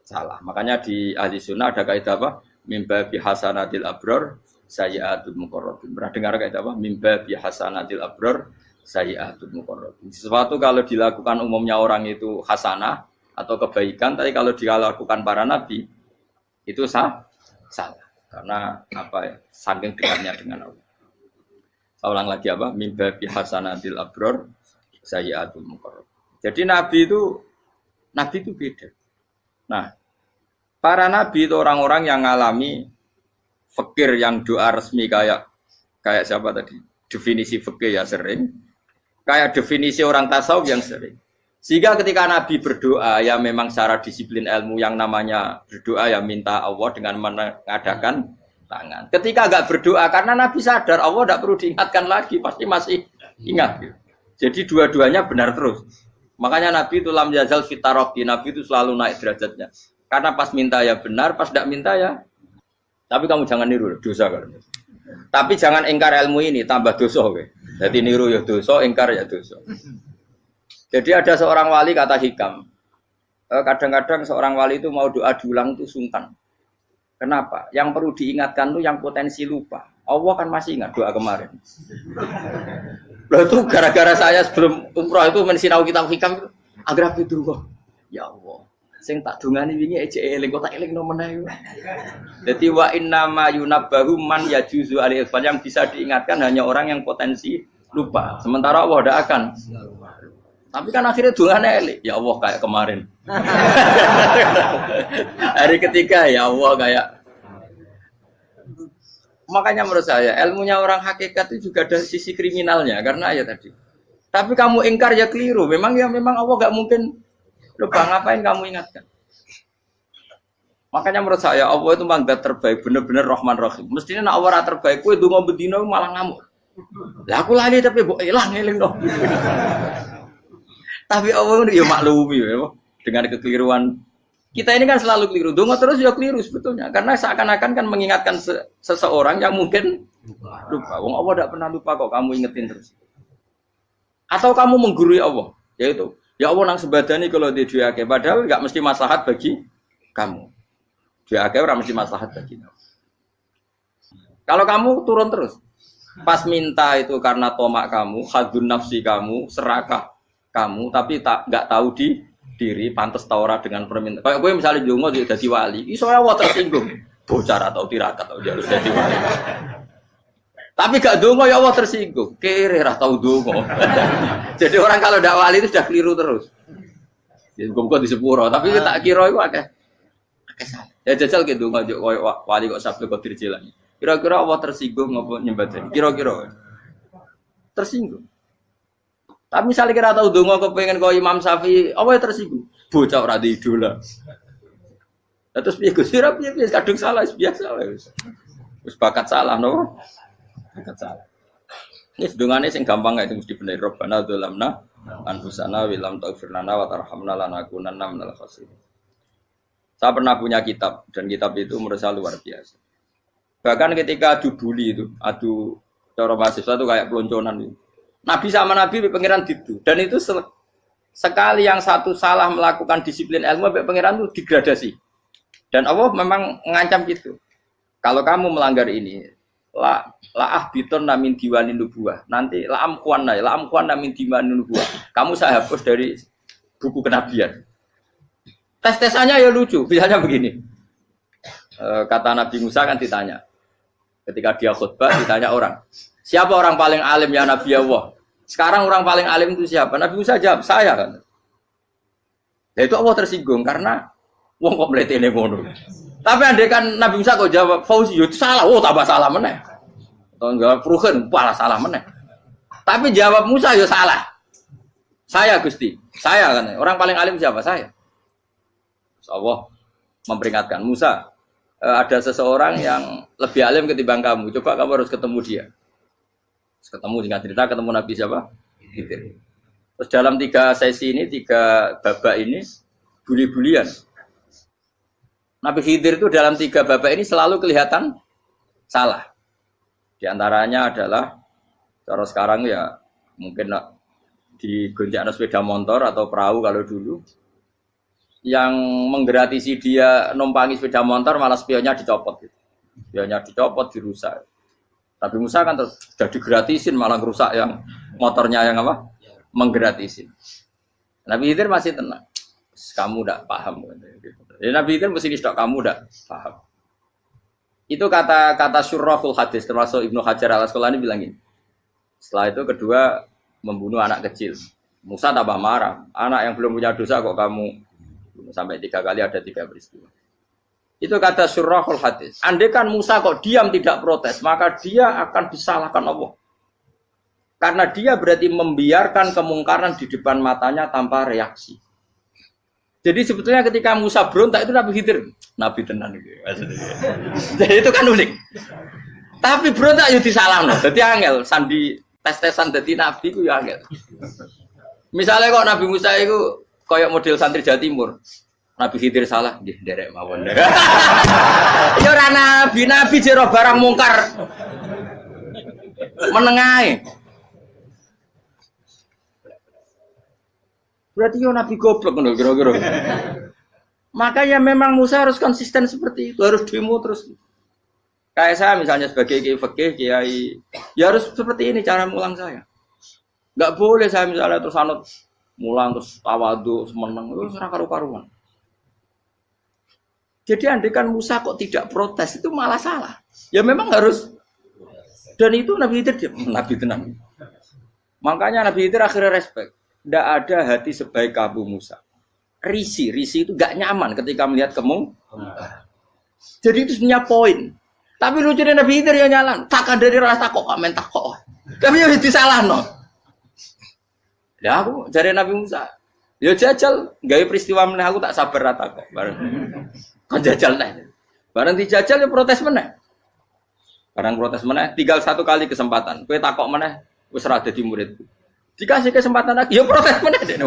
salah. Makanya di ahli sunnah ada kaidah apa? Mimba bihasanatil abror sayyi'atul muqarrabin. Pernah dengar kaidah apa? Mimba bihasanatil abror sayyi'atul muqarrabin. Sesuatu kalau dilakukan umumnya orang itu hasanah atau kebaikan, tapi kalau dilakukan para nabi itu salah. Karena apa ya? Saking dekatnya dengan Allah. Saya ulang lagi apa? Mimba bihasanatil abror sayyi'atul muqarrabin. Jadi nabi itu beda. Nah, para nabi itu orang-orang yang ngalami fikir yang doa resmi kayak siapa tadi? Definisi fikir ya sering. Kayak definisi orang tasawuf yang sering. Sehingga ketika Nabi berdoa, ya memang secara disiplin ilmu yang namanya berdoa ya minta Allah dengan mengadakan tangan. Ketika enggak berdoa, karena Nabi sadar Allah tidak perlu diingatkan lagi, pasti masih ingat. Jadi dua-duanya benar terus. Makanya Nabi itu lam yazal fitaroki, Nabi itu selalu naik derajatnya. Karena pas minta ya benar, pas tidak minta ya. Tapi kamu jangan niru, dosa kan. Tapi jangan ingkar ilmu ini, tambah dosa. Jadi niru ya dosa, ingkar ya dosa. Jadi ada seorang wali kata Hikam, kadang-kadang seorang wali itu mau doa diulang itu sungkan. Kenapa? Yang perlu diingatkan itu yang potensi lupa. Allah kan masih ingat doa kemarin. Loh itu gara-gara saya sebelum umroh itu mensinau kitab Hikam itu agar itu kok. Ya Allah, sing tak dungani wingi ejek eling kok tak eling nomene. Dadi wa innama yunabbahu man yajuzu alil yang bisa diingatkan hanya orang yang potensi lupa. Sementara Allah tidak akan. Tapi kan akhirnya dungane eling. Ya Allah kayak kemarin. Hari ketiga ya Allah kayak. Makanya menurut saya ilmunya orang hakikat itu juga ada sisi kriminalnya karena ya tadi. Tapi kamu ingkar ya keliru. Memang Allah gak mungkin lupa, ngapain kamu ingatkan? Makanya menurut saya Allah itu mangga terbaik, bener-bener Rahman Rahim. Mestinya nak Allah terbaik, kowe donga bedino malah ngamuk. Lah aku lali tapi mbok eling dong. Tapi Allah itu ya maklumi ya, dengan kekeliruan. Kita ini kan selalu keliru. Donga terus ya keliru sebetulnya. Karena seakan-akan kan mengingatkan seseorang yang mungkin lupa. Wong Allah tidak pernah lupa kok, kamu ingetin terus. Atau kamu menggurui Allah, yaitu ya Allah nang sebadani kalau di duake, padahal enggak mesti maslahat bagi kamu. Duake ora mesti maslahat bagi kamu. Kalau kamu turun terus, pas minta itu karena tomak kamu, hadun nafsi kamu, serakah kamu, tapi enggak tahu diri, pantas taura dengan permintaan. Kayak gue misalnya jongo jadi wali, iso Allah tersinggung, bocah atau tirakat atau harus jadi wali. Tapi gak dongo ya Allah tersinggung. Kere ra tau dongo. Jadi orang kalau ndak wali itu sudah keliru terus. Ya muga di sepuro, tapi tak kira iku akeh salah. Ya jajal ke dongo yo koyo wali kok Sabtu Qadir Jilani. Kira-kira Allah tersinggung ngopo nyembadani? Kira-kira tersinggung. Tapi misalnya kira tahu dongo kepengen kau Imam Syafi'i, Allah tersinggung. Bocah ora di idola. Terus piye Gus? Piye kadung salah biasa wis. Wis bakat salah no. Bakat salah. Ini sedungane sing gampang itu mesti bener. Rabbana dzalamna anfusana wa lam taghfir lana wa tarhamna lanakunanna minal khasirin. Saya pernah punya kitab dan kitab itu menurut saya luar biasa. Bahkan ketika adu bully itu, adu cara mahasiswa itu kayak pelonconan itu. Nabi sama Nabi pangeran itu dan itu sekali yang satu salah melakukan disiplin ilmu pangeran itu degradasi. Dan Allah memang mengancam gitu. Kalau kamu melanggar ini la ahbiton min diwanin nubuwah. Nanti la amkuan min diwanin nubuwah. Kamu saya hapus dari buku kenabian. Tes-tesannya ya lucu. Misalnya begini. Kata Nabi Musa kan ditanya. Ketika dia khutbah ditanya orang. Siapa orang paling alim ya Nabi Allah? Sekarang orang paling alim itu siapa? Nabi Musa jawab, saya kan. Ya itu Allah tersinggung karena wong kok mletene ngono. Tapi andai kan Nabi Musa kok jawab Fauzi, itu salah. Oh, tambah salah meneh. Atau jawab Ruhin, malah salah meneh. Tapi jawab Musa ya salah. Saya Gusti, saya kan. Orang paling alim siapa? Saya. Allah memperingatkan Musa, ada seseorang yang lebih alim ketimbang kamu. Coba kamu harus ketemu dia. Ketemu dengan cerita ketemu Nabi siapa? Khidir. Terus dalam 3 sesi ini, 3 babak ini buli-bulian. Nabi Khidir itu dalam 3 babak ini selalu kelihatan salah. Di antaranya adalah cara sekarang ya mungkin di gonjak sepeda motor atau perahu kalau dulu yang menggratisi dia numpangi sepeda motor malah spionnya dicopot gitu. Spionnya dicopot, dirusak. Tapi Musa kan sudah digratisin malah rusak yang motornya yang apa? Menggratisin. Nabi Khidir masih tenang. Kamu tidak paham. Jadi Nabi Khidir mesti distok kamu tidak paham. Itu kata syurrahul hadis termasuk Ibnu Hajar al-Asqalani bilang ini. Setelah itu kedua membunuh anak kecil. Musa tambah marah. Anak yang belum punya dosa kok kamu sampai 3 kali ada 3 peristiwa. Itu kata syurrahul hadis. Andai kan Musa kok diam tidak protes, maka dia akan disalahkan Allah. Karena dia berarti membiarkan kemungkaran di depan matanya tanpa reaksi. Jadi sebetulnya ketika Musa berontak itu Nabi Khidir, Nabi tenan gitu. Jadi itu kan unik. Tapi berontak yo disalahno. Dadi angel sandi tes-tesan dadi nabi ku yo angel. Misalnya kok Nabi Musa itu koyok model santri Jawa Timur. Nabi Khidir salah, nggih nderek mawon. Ya ora nabi jero barang mungkar. Menengae. Berarti yo nabi goblok ngono kira-kira. Makanya memang Musa harus konsisten seperti itu, harus demo terus. Kayak saya misalnya sebagai kiai fikih, kiai ya harus seperti ini cara mulang saya. Enggak boleh saya misalnya terus anut mulang terus tawadhu semeneng itu ora karu-karuan. Jadi andekan Musa kok tidak protes itu malah salah. Ya memang harus. Dan itu Nabi Khidir Nabi tenang. Makanya Nabi Khidir akhirnya respect. Tidak ada hati sebaik Abu Musa. Risi itu gak nyaman ketika melihat kemungkaran. Jadi itu sebenarnya poin. Tapi lucunya Nabi Khidir yang nyalan. Tak dari rasa kok komen tak kok. Tapi yang disalah no. Ya aku dari Nabi Musa. Ya jajal, gawe peristiwa meneh aku tak sabar rata kok. Bareng. Kan jajal neh. Bareng dijajal ya protes meneh. Barang protes meneh, tinggal 1 kali kesempatan. Kowe takok meneh wis ora dadi muridku. Dikasih kesempatan lagi, ya protes meneh dek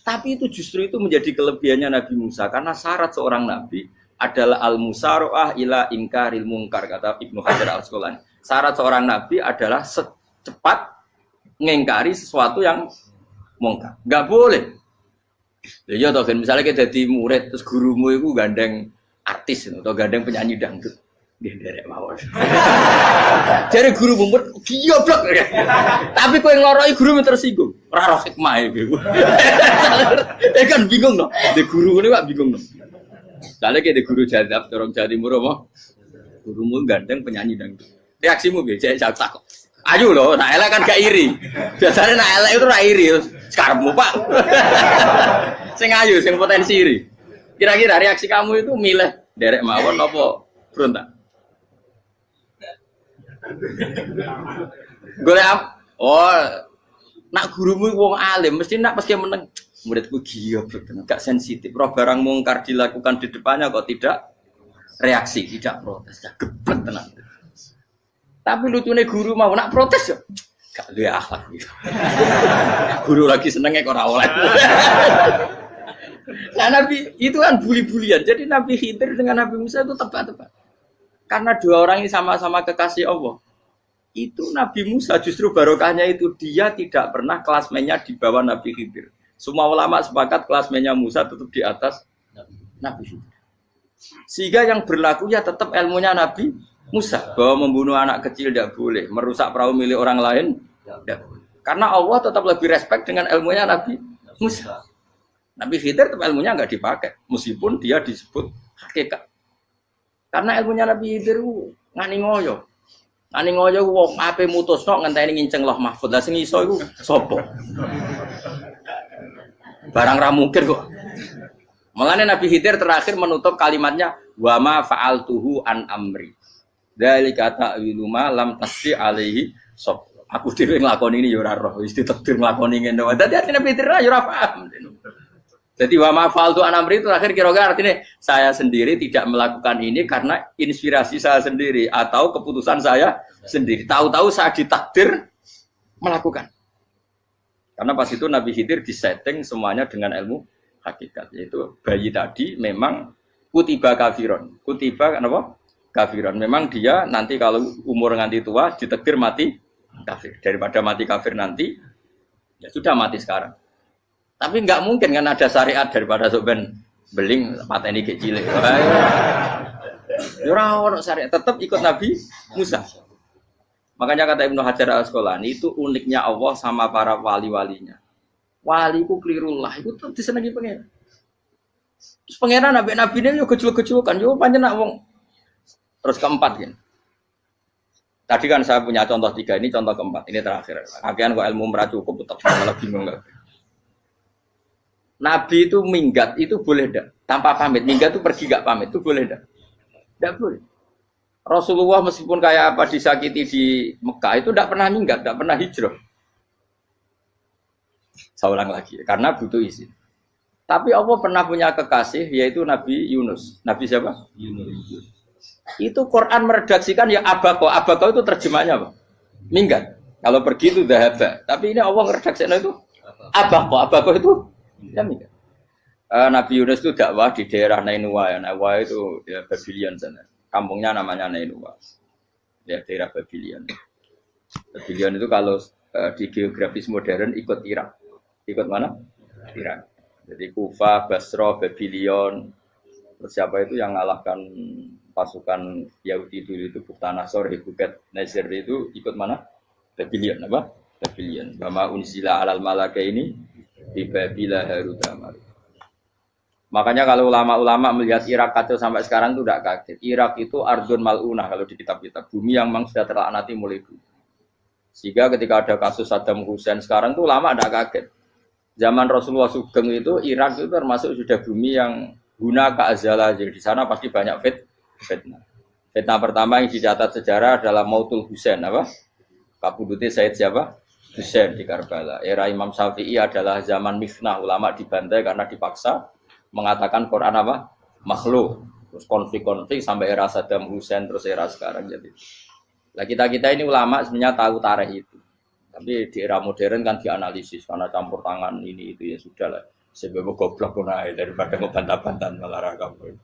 Tapi itu justru itu menjadi kelebihannya Nabi Musa karena syarat seorang nabi adalah al-musara'ah ila inkaril munkar kata Ibnu Hajar al-Asqalani. Syarat seorang nabi adalah secepat ngingkari sesuatu yang mungkar. Enggak boleh. Ya toh kan misalnya kita jadi murid terus gurumu itu gandeng artis atau gandeng penyanyi dangdut. Nggih nderek mawon. Jare guru mumet goblok. Tapi kowe ngloroi guru tersinggung. Ora roh hikmah iku. Kan bingung no. De guru ngene kok bingung no. Soale ki de guru jadab dorong Jawa Timur apa? Gurumu gandeng penyanyi dangdut. Reaksimu piye? Cek takok. Ayo loh, nak elek kan gak iri. Biasanya nak elek itu ra iri, sekarepmu Pak. Sing ayu, sing potensi iri. Kira-kira reaksi kamu itu milih derek mawon apa berontak? Golek oh, nak gurumu wong alim mesti nak pasti meneng. Muridku goblok tenan, gak sensitif. Roh barang mungkar dilakukan di depannya kok tidak reaksi, tidak protes, gak gebet tenan. Tapi lucunya guru mau nak protes ya, gak duwe akhlak gitu. Guru lagi senengnya kok ora oleh. Nah Nabi itu kan buli-bulian. Jadi Nabi Khidir dengan Nabi Musa itu tepat-tepat. Karena 2 orang ini sama-sama kekasih Allah. Itu Nabi Musa justru barokahnya itu dia tidak pernah klasmennya di bawah Nabi Khidir. Semua ulama sepakat klasmennya Musa tetap di atas Nabi Khidir. Sehingga yang berlaku ya tetap ilmunya Nabi Musa bahwa membunuh anak kecil tidak boleh, merusak perahu milik orang lain tidak boleh. Karena Allah tetap lebih respect dengan ilmunya Nabi Musa. Nabi Khidir tetap ilmunya enggak dipakai, meskipun dia disebut hakikat. Karena ilmunya Nabi Khidir ngani ngoyo. Ngani ngoyo wong ape mutusno ngenteni nginceng Loh Mahfuz. Lah sing iso iku sapa? Barang ra mungkin kok. Makanya Nabi Khidir terakhir menutup kalimatnya wa ma fa'altuhu an amri. Dzalika ta'wilu ma lam tasri alaihi sob. Aku dhewe nglakoni ini ya ora roh, wis ditakdir nglakoni ngene wae. Dadi artine pinter ya ora paham. Jadi wa ma fa'altu an amri itu akhir kira-kira artinya saya sendiri tidak melakukan ini karena inspirasi saya sendiri atau keputusan saya sendiri. Tahu-tahu saya ditakdir melakukan. Karena pas itu Nabi Khidir disetting semuanya dengan ilmu hakikat. Yaitu bayi tadi memang kutiba kafiron. Kutiba apa? Kafiron. Memang dia nanti kalau umur nganti tua ditakdir mati kafir. Daripada mati kafir nanti, ya sudah mati sekarang. Tapi nggak mungkin kan ada syariat daripada soben beling pateni kecil. Ora ono syariat, tetap ikut Nabi Musa. Makanya kata Ibnu Hajar Al-Asqalani itu uniknya Allah sama para wali-walinya. Waliku klirullah itu tetap disenangi pengen. Terus pangeran nabi ini yo gejul-gejulkan, yo pancen nak wong. Terus keempat kan. Tadi kan saya punya contoh 3, ini contoh keempat, ini terakhir. Akhirnya kok ilmu merah cukup, tetap malah bingung enggak. Nabi itu minggat itu boleh enggak? Tanpa pamit, minggat itu pergi enggak pamit, itu boleh enggak? Enggak boleh. Rasulullah meskipun kayak apa disakiti di Mekah itu enggak pernah minggat, enggak pernah hijrah. Saya ulang lagi, karena butuh izin. Tapi Allah pernah punya kekasih yaitu Nabi Yunus. Nabi siapa? Yunus. Itu Quran meredaksikan ya abako. Abako itu terjemahnya apa? Minggat. Kalau pergi itu dahaba. Tapi ini Allah meredaksikan itu abako. Abako itu ya minggat. Nabi Yunus itu dakwah di daerah Nainua. Ya. Nainua itu ya Babylon sana. Kampungnya namanya Nainua. Ya daerah Babylon. Babylon itu kalau di geografis modern ikut Irak. Ikut mana? Irak. Jadi Kufa, Basra, Babylon. Terus siapa itu yang ngalahkan pasukan Yahudi dulu itu Buktanasor, Hebuket, Nasir itu ikut mana? Babylon apa? Babylon. Bama unsila alal malaka ini di Babila Harutama. Makanya kalau ulama-ulama melihat Irak kacau sampai sekarang itu tidak kaget. Irak itu ardun mal'unah kalau di kitab-kitab. Bumi yang memang sudah terlaknati mulai dulu. Sehingga ketika ada kasus Saddam Hussein sekarang itu ulama tidak kaget. Zaman Rasulullah Sugeng itu Irak itu termasuk sudah bumi yang guna keazalah. Jadi di sana pasti banyak fitnah. Fitnah pertama yang dicatat sejarah adalah Mautul Husain apa? Kabudutnya Said siapa? Husain di Karbala. Era Imam Syafi'i adalah zaman mifnah, ulama dibantai karena dipaksa mengatakan Quran apa? Makhluk. Terus konflik-konflik sampai era Saddam Hussein terus era sekarang jadi. Lah kita ini ulama sebenarnya tahu tarikh itu. Tapi di era modern kan dianalisis karena campur tangan ini itu ya sudah lah. Sebab goblok pun daripada ngebantah-bantah malah kamu.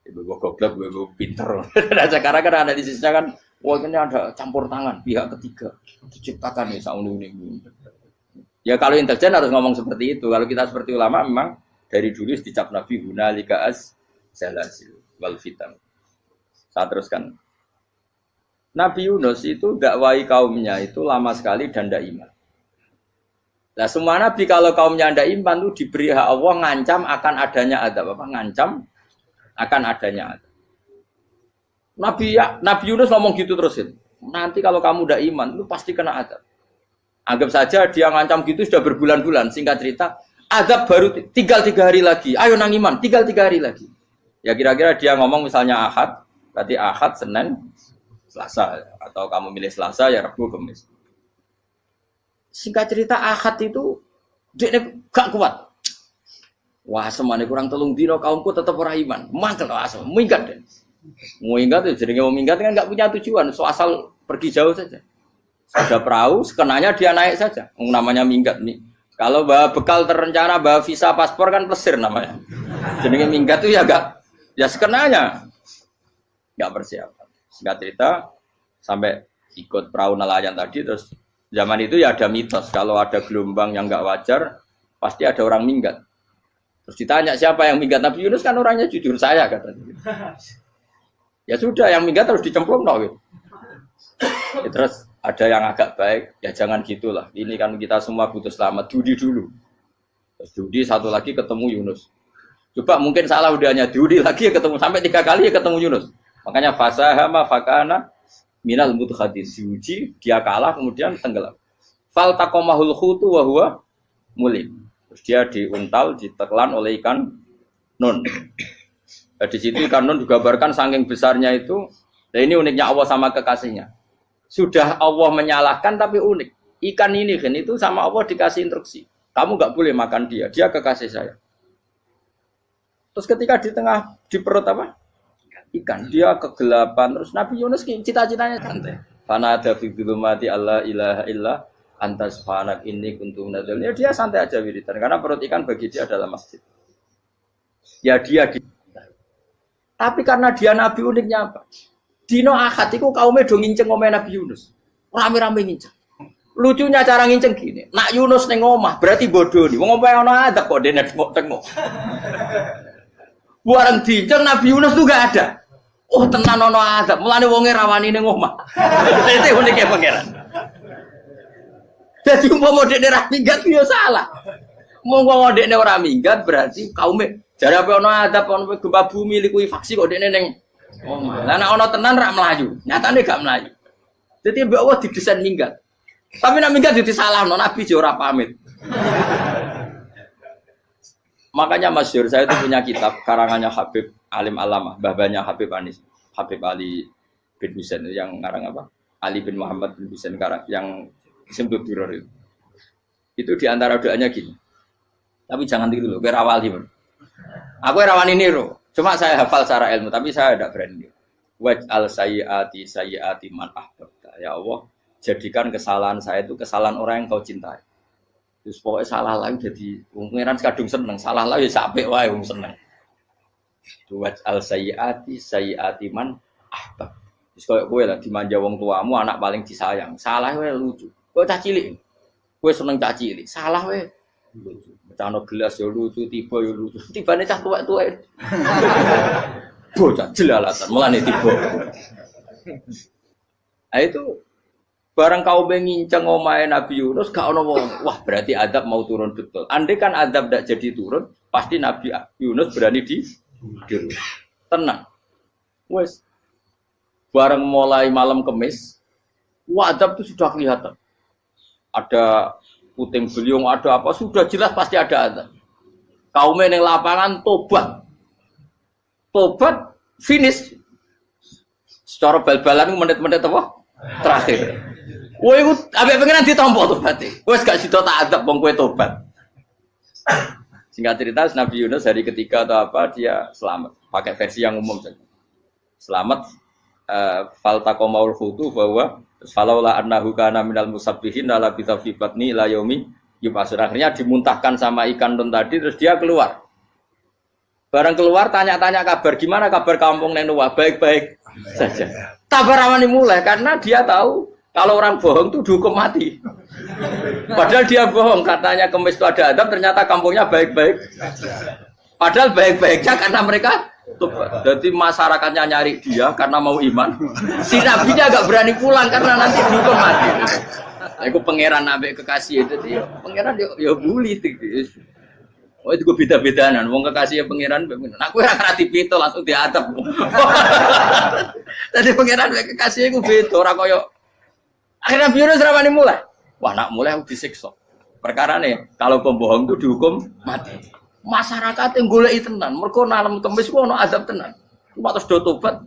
Ibu goblok, ibu pinter. Nah, sekarang kan analisisnya kan, wah ini ada campur tangan pihak ketiga diciptakan ya saunu ini. Ya kalau intelijen harus ngomong seperti itu. Kalau kita seperti ulama memang dari dulu dicap Nabi hunalika az-zalasil wal fitan. Saya teruskan. Nabi Yunus itu dakwai kaumnya itu lama sekali dan tidak iman. Nah semua nabi kalau kaumnya tidak iman itu diberi hak Allah ngancam akan adanya azab apa? Ngancam akan adanya azab. Nabi Yunus ngomong gitu terusin. Nanti kalau kamu tidak iman itu pasti kena azab. Anggap saja dia ngancam gitu sudah berbulan-bulan. Singkat cerita, azab baru tinggal 3 hari lagi. Ayo nang iman, tinggal 3 hari lagi. Ya kira-kira dia ngomong misalnya Ahad, berarti Ahad, Senin, Selasa, atau kamu milih Selasa ya Rabu, Kamis. Singkat cerita Ahad itu dia gak kuat. Wah semuanya kurang telung dino kaumku tetap orang iman. Mantel asal, minggat deh. Minggat itu jadi mau minggat kan gak punya tujuan, so asal pergi jauh saja. Ada perahu, sekenanya dia naik saja. Namanya minggat nih. Kalau bawa bekal terencana, bawa visa paspor kan plesir namanya. Jadi minggat itu ya gak, ya sekenanya gak persiapan. Singkat cerita sampai ikut perahu nelayan tadi terus zaman itu ya ada mitos kalau ada gelombang yang nggak wajar pasti ada orang minggat. Terus ditanya siapa yang minggat Nabi Yunus kan orangnya jujur saya katanya. Ya sudah yang minggat harus dicemplung gitu. Ya, terus ada yang agak baik ya jangan gitulah. Ini kan kita semua butuh selamat Dudi dulu. Terus Dudi satu lagi ketemu Yunus. Coba mungkin salah udahnya Dudi lagi ya ketemu sampai 3 kali ya ketemu Yunus. Makanya fasahama fakana minal mudkhadin diuji dia kalah kemudian tenggelam. Fal taqamahul khutu wa huwa mulim. Terus dia diuntal ditelan oleh ikan nun. Nah, di situ ikan nun digambarkan saking besarnya itu. Nah ini uniknya Allah sama kekasihnya. Sudah Allah menyalahkan tapi unik. Ikan ini kan itu sama Allah dikasih instruksi. Kamu nggak boleh makan dia. Dia kekasih saya. Terus ketika di tengah di perut apa? Ikan. Dia kegelapan. Terus Nabi Yunus cita-citanya santai. Fana ada fi dzulumati alla ilaha illa anta subhanak inni kuntu minadz zalimin. Ya dia santai aja wiridan karena perut ikan bagi dia adalah masjid. Ya dia di tapi karena dia Nabi uniknya apa? Dino Ahad itu kaumnya do nginceng omah Nabi Yunus. Rame-rame nginceng. Lucunya cara nginceng gini. Nak Yunus ning omah berarti bodoh nih. Wong omahe ana adab kok dene tengok. Bareng dinceng Nabi Yunus tuh gak ada. Oh tenan ana adab. Mulane wonge rawani ning omah. Itu uniknya pangeran. Jadi umpama dekne ra minggat yo salah. Wong dekne ora minggat berarti kaumnya jare apa ana adab ana gempa bumi liku faksi kok dekne ning omah. Lah nek ana tenan rak melayu, nyatane gak melayu. Dadi mbok Allah didesain minggat. Tapi nek minggat disalahno Nabi yo ora pamit. Makanya masyhur saya itu punya kitab karangannya Habib Alim Alamah, babanya Habib Anis, Habib Ali bin Husain yang ngarang apa? Ali bin Muhammad bin Husain karang yang disebut Duror itu. Itu diantara doanya gini. Tapi jangan tiru loh, berawal sih. Aku rawan ini loh. Cuma saya hafal secara ilmu, tapi saya tidak berani. Waj'al sayyiati man ahbabta. Ya Allah, jadikan kesalahan saya itu kesalahan orang yang kau cintai. Terus pokoknya salah lagi jadi pengiran kadung seneng, salah lagi sampai wae wong seneng. Waj'al sayyiati man ahbab. Terus kowe lah dimanja wong tuamu, anak paling disayang. Salah wae lucu. Kowe cah cilik. Kowe seneng cah cilik. Salah wae lucu. Cano gelas ya lucu, tiba ya lucu. Tibane cah tuwek-tuwek. Bocah jelalatan, mulane tiba. Nah itu barang kau nginceng omahe Nabi Yunus gak ono wong. Wah, berarti adab mau turun betul. Andai kan adab ndak jadi turun, pasti Nabi Yunus berani di tenang. Wes. Barang mulai malam Kamis, adab itu sudah kelihatan. Ada puting beliung, ada apa, sudah jelas pasti ada adab. Kaumnya yang lapangan tobat finish. Secara bal-balan menit-menit apa? Terakhir. Woi, abek pengenan ditompo tobaté. Wes gak sida tak adab wong kowe tobat. Singkat cerita Nabi Yunus hari ketiga atau apa dia selamat. Pakai versi yang umum saja. Selamat faltaqamaul hutu bahwa falaula annahu kana minal musabbihin la bisa fi batni la yaumi yub'atsun. Akhirnya dimuntahkan sama ikan nun tadi terus dia keluar. Barang keluar tanya-tanya kabar gimana kabar kampung Nenua baik-baik saja. Tabaramani mulai karena dia tahu kalau orang bohong itu dihukum mati. Padahal dia bohong katanya Kemis itu ada adab ternyata kampungnya baik-baik. Padahal baik-baiknya karena mereka jadi masyarakatnya nyari dia karena mau iman. Si nabinya agak berani pulang karena nanti dihukum mati. Aku pangeran nabi kekasih itu dia. Pangeran ya bully itu. Oh itu gue beda-bedanan. Wong kekasih pangeran. Aku ora kreatif itu langsung diadab. Tadi pangeran kekasih aku beda ora koyo. Akhirnya Nabi Yunus rapane mulai. Wah nak mulai aku disiksa. Perkara nih kalau pembohong itu dihukum mati. Masyarakat yang goleki tenan, mergo nalem Kemis ku ono azab tenan. Cuma terus do tobat.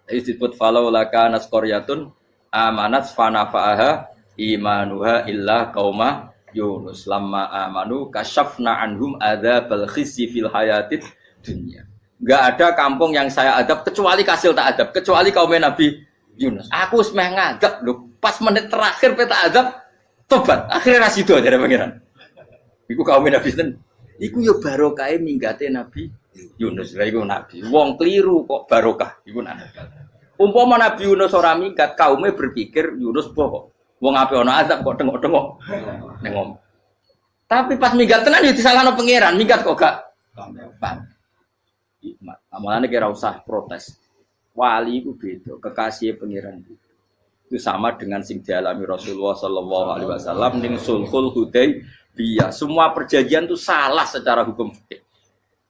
Disebut falau laka nasqaryatun amanat fanafa'aha imanuha illa qauma Yunus lamma amanu kasyafna anhum adzabal khizyi fil hayatid dunya. Enggak ada kampung yang saya adab kecuali kasil tak adab, kecuali kaum Nabi Yunus. Aku wis meh ngadab lho, pas menit terakhir peta adab tobat. Akhirnya rasido dari pangeran. Iku kaum Nabi ten. Iku yo barokah minggate Nabi Yunus. Lah iku nabi. Wong kliru kok barokah. Iku nabi. Umpama Nabi Yunus ora minggat, kaume berpikir Yunus bohong. Wong ape ana azab kok tengok-tengok ning omah. Tapi pas minggat tenan yo disalahno pangeran, minggat kok gak. Hikmat. Amalane kira usah protes. Wali iku beda, kekasih pangeran. Itu sama dengan sing dialami Rasulullah sallallahu alaihi wasallam ning Sulhul Hudaybiyah. Semua perjanjian itu salah secara hukum fikih.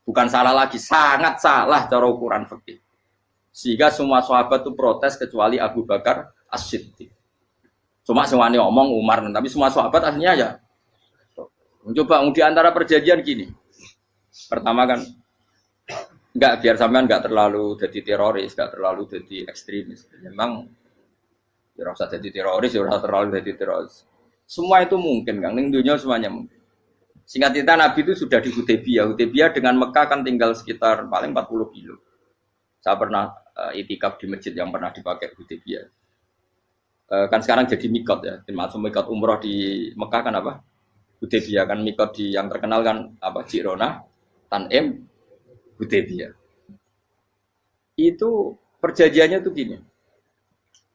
Bukan salah lagi, sangat salah cara ukuran fikih. Sehingga semua sahabat itu protes kecuali Abu Bakar As-Siddiq. Cuma semuanya omong Umar, tapi semua sahabat akhirnya ya. Coba di antara perjanjian gini. Pertama kan Enggak, biar sampean enggak terlalu jadi teroris, enggak terlalu jadi ekstremis. Memang ya ora usah jadi teroris, ya ora terlalu jadi teroris. Semua itu mungkin, Kang. Ning dunia semuanya mungkin. Singkat cerita Nabi itu sudah di Hudaybiyah. Hudaybiyah dengan Mekah kan tinggal sekitar paling 40 kilo. Saya pernah itikaf di masjid yang pernah dipakai Hudaybiyah. Kan sekarang jadi mikot ya. Termasuk mikot umroh di Mekah kan apa? Hudaybiyah kan mikot di yang terkenal kan apa? Jirona, Tanim, Hudaybiyah. Itu perjanjiannya tuh gini.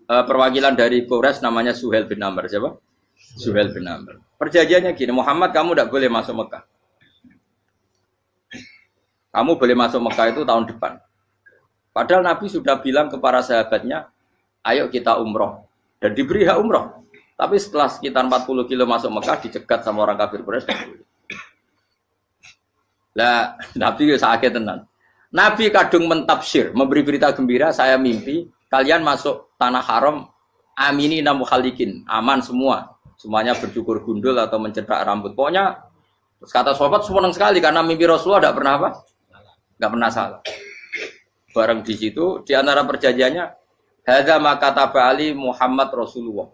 Perwakilan dari Quraisy namanya Suhail bin Amr, siapa? Suhail bin Amr. Perjanjiannya gini, Muhammad kamu tidak boleh masuk Mekah. Kamu boleh masuk Mekah itu tahun depan. Padahal Nabi sudah bilang ke para sahabatnya, ayo kita umroh. Dan diberi hak umroh. Tapi setelah sekitar 40 kilo masuk Mekah, dicegat sama orang kafir Quraisy. Lah, Nabi sakit tenan. Nabi kadung mentafsir, memberi berita gembira, saya mimpi, kalian masuk tanah haram, aminina mukhalikin, aman semua. Semuanya bercukur gundul atau mencetak rambut. Pokoknya, terus kata sahabat senang sekali karena mimpi Rasulullah tidak pernah apa? Tidak pernah salah. Bareng di situ, di antara perjanjiannya, hadza ma kataba ali Muhammad Rasulullah.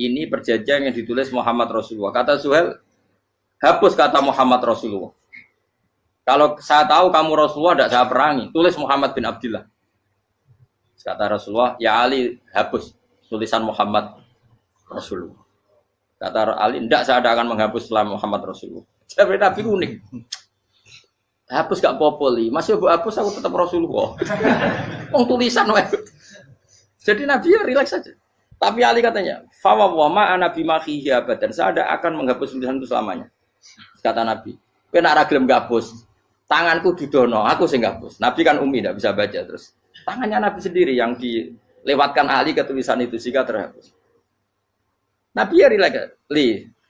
Ini perjanjian yang ditulis Muhammad Rasulullah. Kata Suhail, hapus kata Muhammad Rasulullah. Kalau saya tahu kamu Rasulullah, tidak saya perangi. Tulis Muhammad bin Abdullah. Kata Rasulullah, ya Ali, hapus tulisan Muhammad Rasulullah. Kata Ali, tidak saya akan menghapus setelah Muhammad Rasulullah. Saya Nabi unik. Hapus gak popoli, masih aku hapus aku tetap Rasulullah. Wong tulisan wae. Jadi Nabi ya rileks saja. Tapi Ali katanya, fawwama ana bimakhihi abadan. Saya tidak akan menghapus tulisan itu selamanya. Kata Nabi, kowe nek ora gelem hapus, tanganku didono, aku sing hapus. Nabi kan umi tidak bisa baca terus. Tangannya Nabi sendiri yang dilewatkan Ali ke tulisan itu sehingga terhapus. Nabi ya rileks,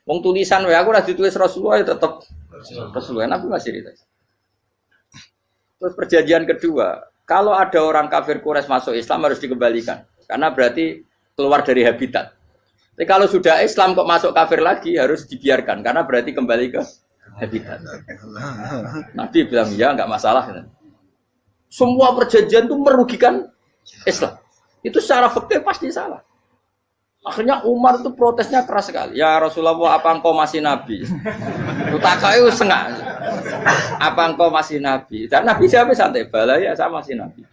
wong tulisan wae aku ora ditulis Rasulullah ya tetap Rasulullah. Nabi masih rileks. Terus perjanjian kedua, kalau ada orang kafir Quraisy masuk Islam harus dikembalikan karena berarti keluar dari habitat. Tapi kalau sudah Islam kok masuk kafir lagi harus dibiarkan karena berarti kembali ke habitat. Nabi bilang ya nggak masalah. Semua perjanjian itu merugikan Islam. Itu secara fikih pasti salah. Akhirnya Umar itu protesnya keras sekali. Ya Rasulullah, apa engkau masih nabi? Utakai sengak. Apa engkau masih nabi? Dan Nabi siapa santai bala ya saya masih nabi.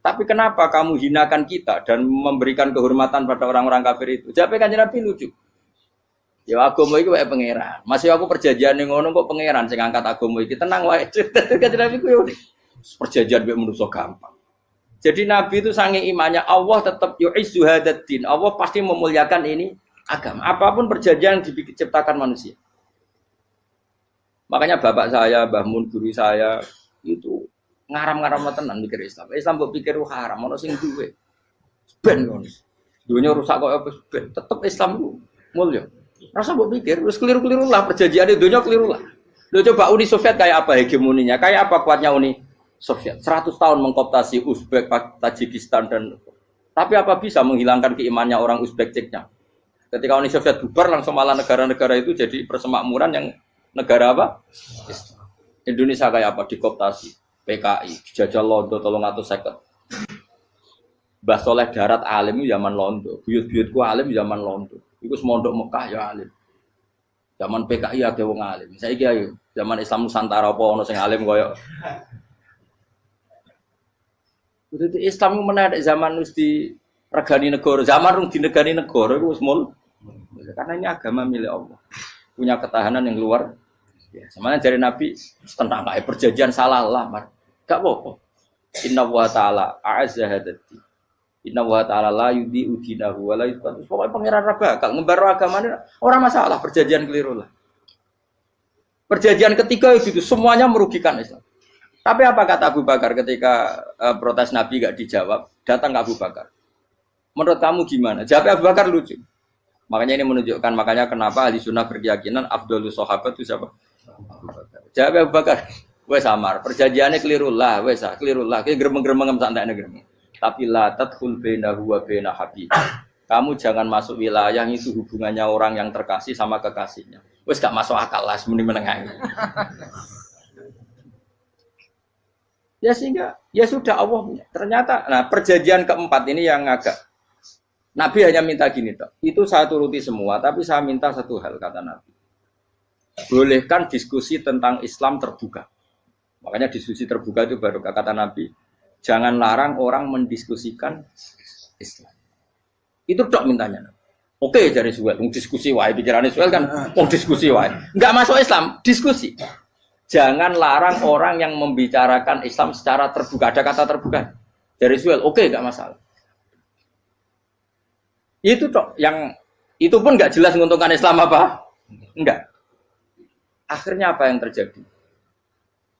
Tapi kenapa kamu hinakan kita dan memberikan kehormatan pada orang-orang kafir itu? Jawab Kanjeng Nabi lucu. Ya agama iki wae pangeran. Masih aku perjanjian ning ngono kok pangeran sing angkat agama iki tenang wae. Kanjeng Nabi ku yo perjanjian mek manusa gampang. Jadi Nabi itu sange imannya Allah tetap yu'izzu hadaddin. Allah pasti memuliakan ini agama. Apapun perjanjian yang diciptakan manusia. Makanya bapak saya, Mbah Mun guru saya itu ngaram-ngaram tenan mikir Islam. Islam mbok pikir haram, ono sing duwe. Ben ngono. Dunia rusak kok apa ben. Tetep Islam ku mulya. Rasa mbok pikir wis keliru-keliru lah perjanjiane dunia keliru lah. Lho coba Uni Soviet kayak apa hegemoninya? Kayak apa kuatnya Uni Soviet? 100 tahun mengkooptasi Uzbek, Tajikistan dan tapi apa bisa menghilangkan keimannya orang Uzbek Ceknya? Ketika Uni Soviet bubar langsung malah negara-negara itu jadi persemakmuran yang negara apa? Indonesia kayak apa? Dikooptasi PKI, dijajah Londo 350. Mbah Soleh Darat alim zaman Londo, buyut-buyutku alim zaman Londo. Iku semondok Mekah ya alim. Zaman PKI ada wong alim. Saiki ayo, zaman Islam Nusantara apa ono sing alim koyo. Itu Islam menarik zaman wis di regani negara, zaman rung dinegani negara iku wis mul. Karena ini agama milik Allah. Punya ketahanan yang luar biasa. Sebenarnya dari Nabi tentang kayak perjanjian salah lah, gak apa-apa. Inna wa ta'ala a'azza hadati. Inna wa ta'ala la yudhi'u dinahu wa la yudhi'u. Pokoknya pangeran bakal ngembar agamanya orang masalah perjanjian keliru lah. Perjanjian ketiga itu semuanya merugikan Islam. Tapi apa kata Abu Bakar ketika protes Nabi gak dijawab, datang ke Abu Bakar. Menurut kamu gimana? Jawab Abu Bakar lucu. Makanya ini menunjukkan makanya kenapa ahli sunnah berkeyakinan Abdulus Sahabat itu siapa? Abu Bakar. Jawab Abu Bakar. Wes samar, perjanjiannya keliru lah, wes keliru lah. Kayak gremeng-gremeng santai gremeng. Tapi la tadkhul bainahu wa baina habib. Kamu jangan masuk wilayah itu hubungannya orang yang terkasih sama kekasihnya. Wes gak masuk akal lah, semuanya menengah. Ya sehingga ya sudah Allah punya. Ternyata nah perjanjian keempat ini yang agak Nabi hanya minta gini toh. Itu saya turuti semua, tapi saya minta satu hal kata Nabi. Bolehkan diskusi tentang Islam terbuka. Makanya diskusi terbuka itu baru kata Nabi. Jangan larang orang mendiskusikan Islam. Itu dok mintanya. Oke, dari Suel, diskusi wae pikirannya Suel kan, diskusi wae. Enggak masuk Islam, diskusi. Jangan larang orang yang membicarakan Islam secara terbuka. Ada kata terbuka. Dari Suel, oke, enggak masalah. Itu dok, yang itu pun enggak jelas menguntungkan Islam apa? Enggak. Akhirnya apa yang terjadi?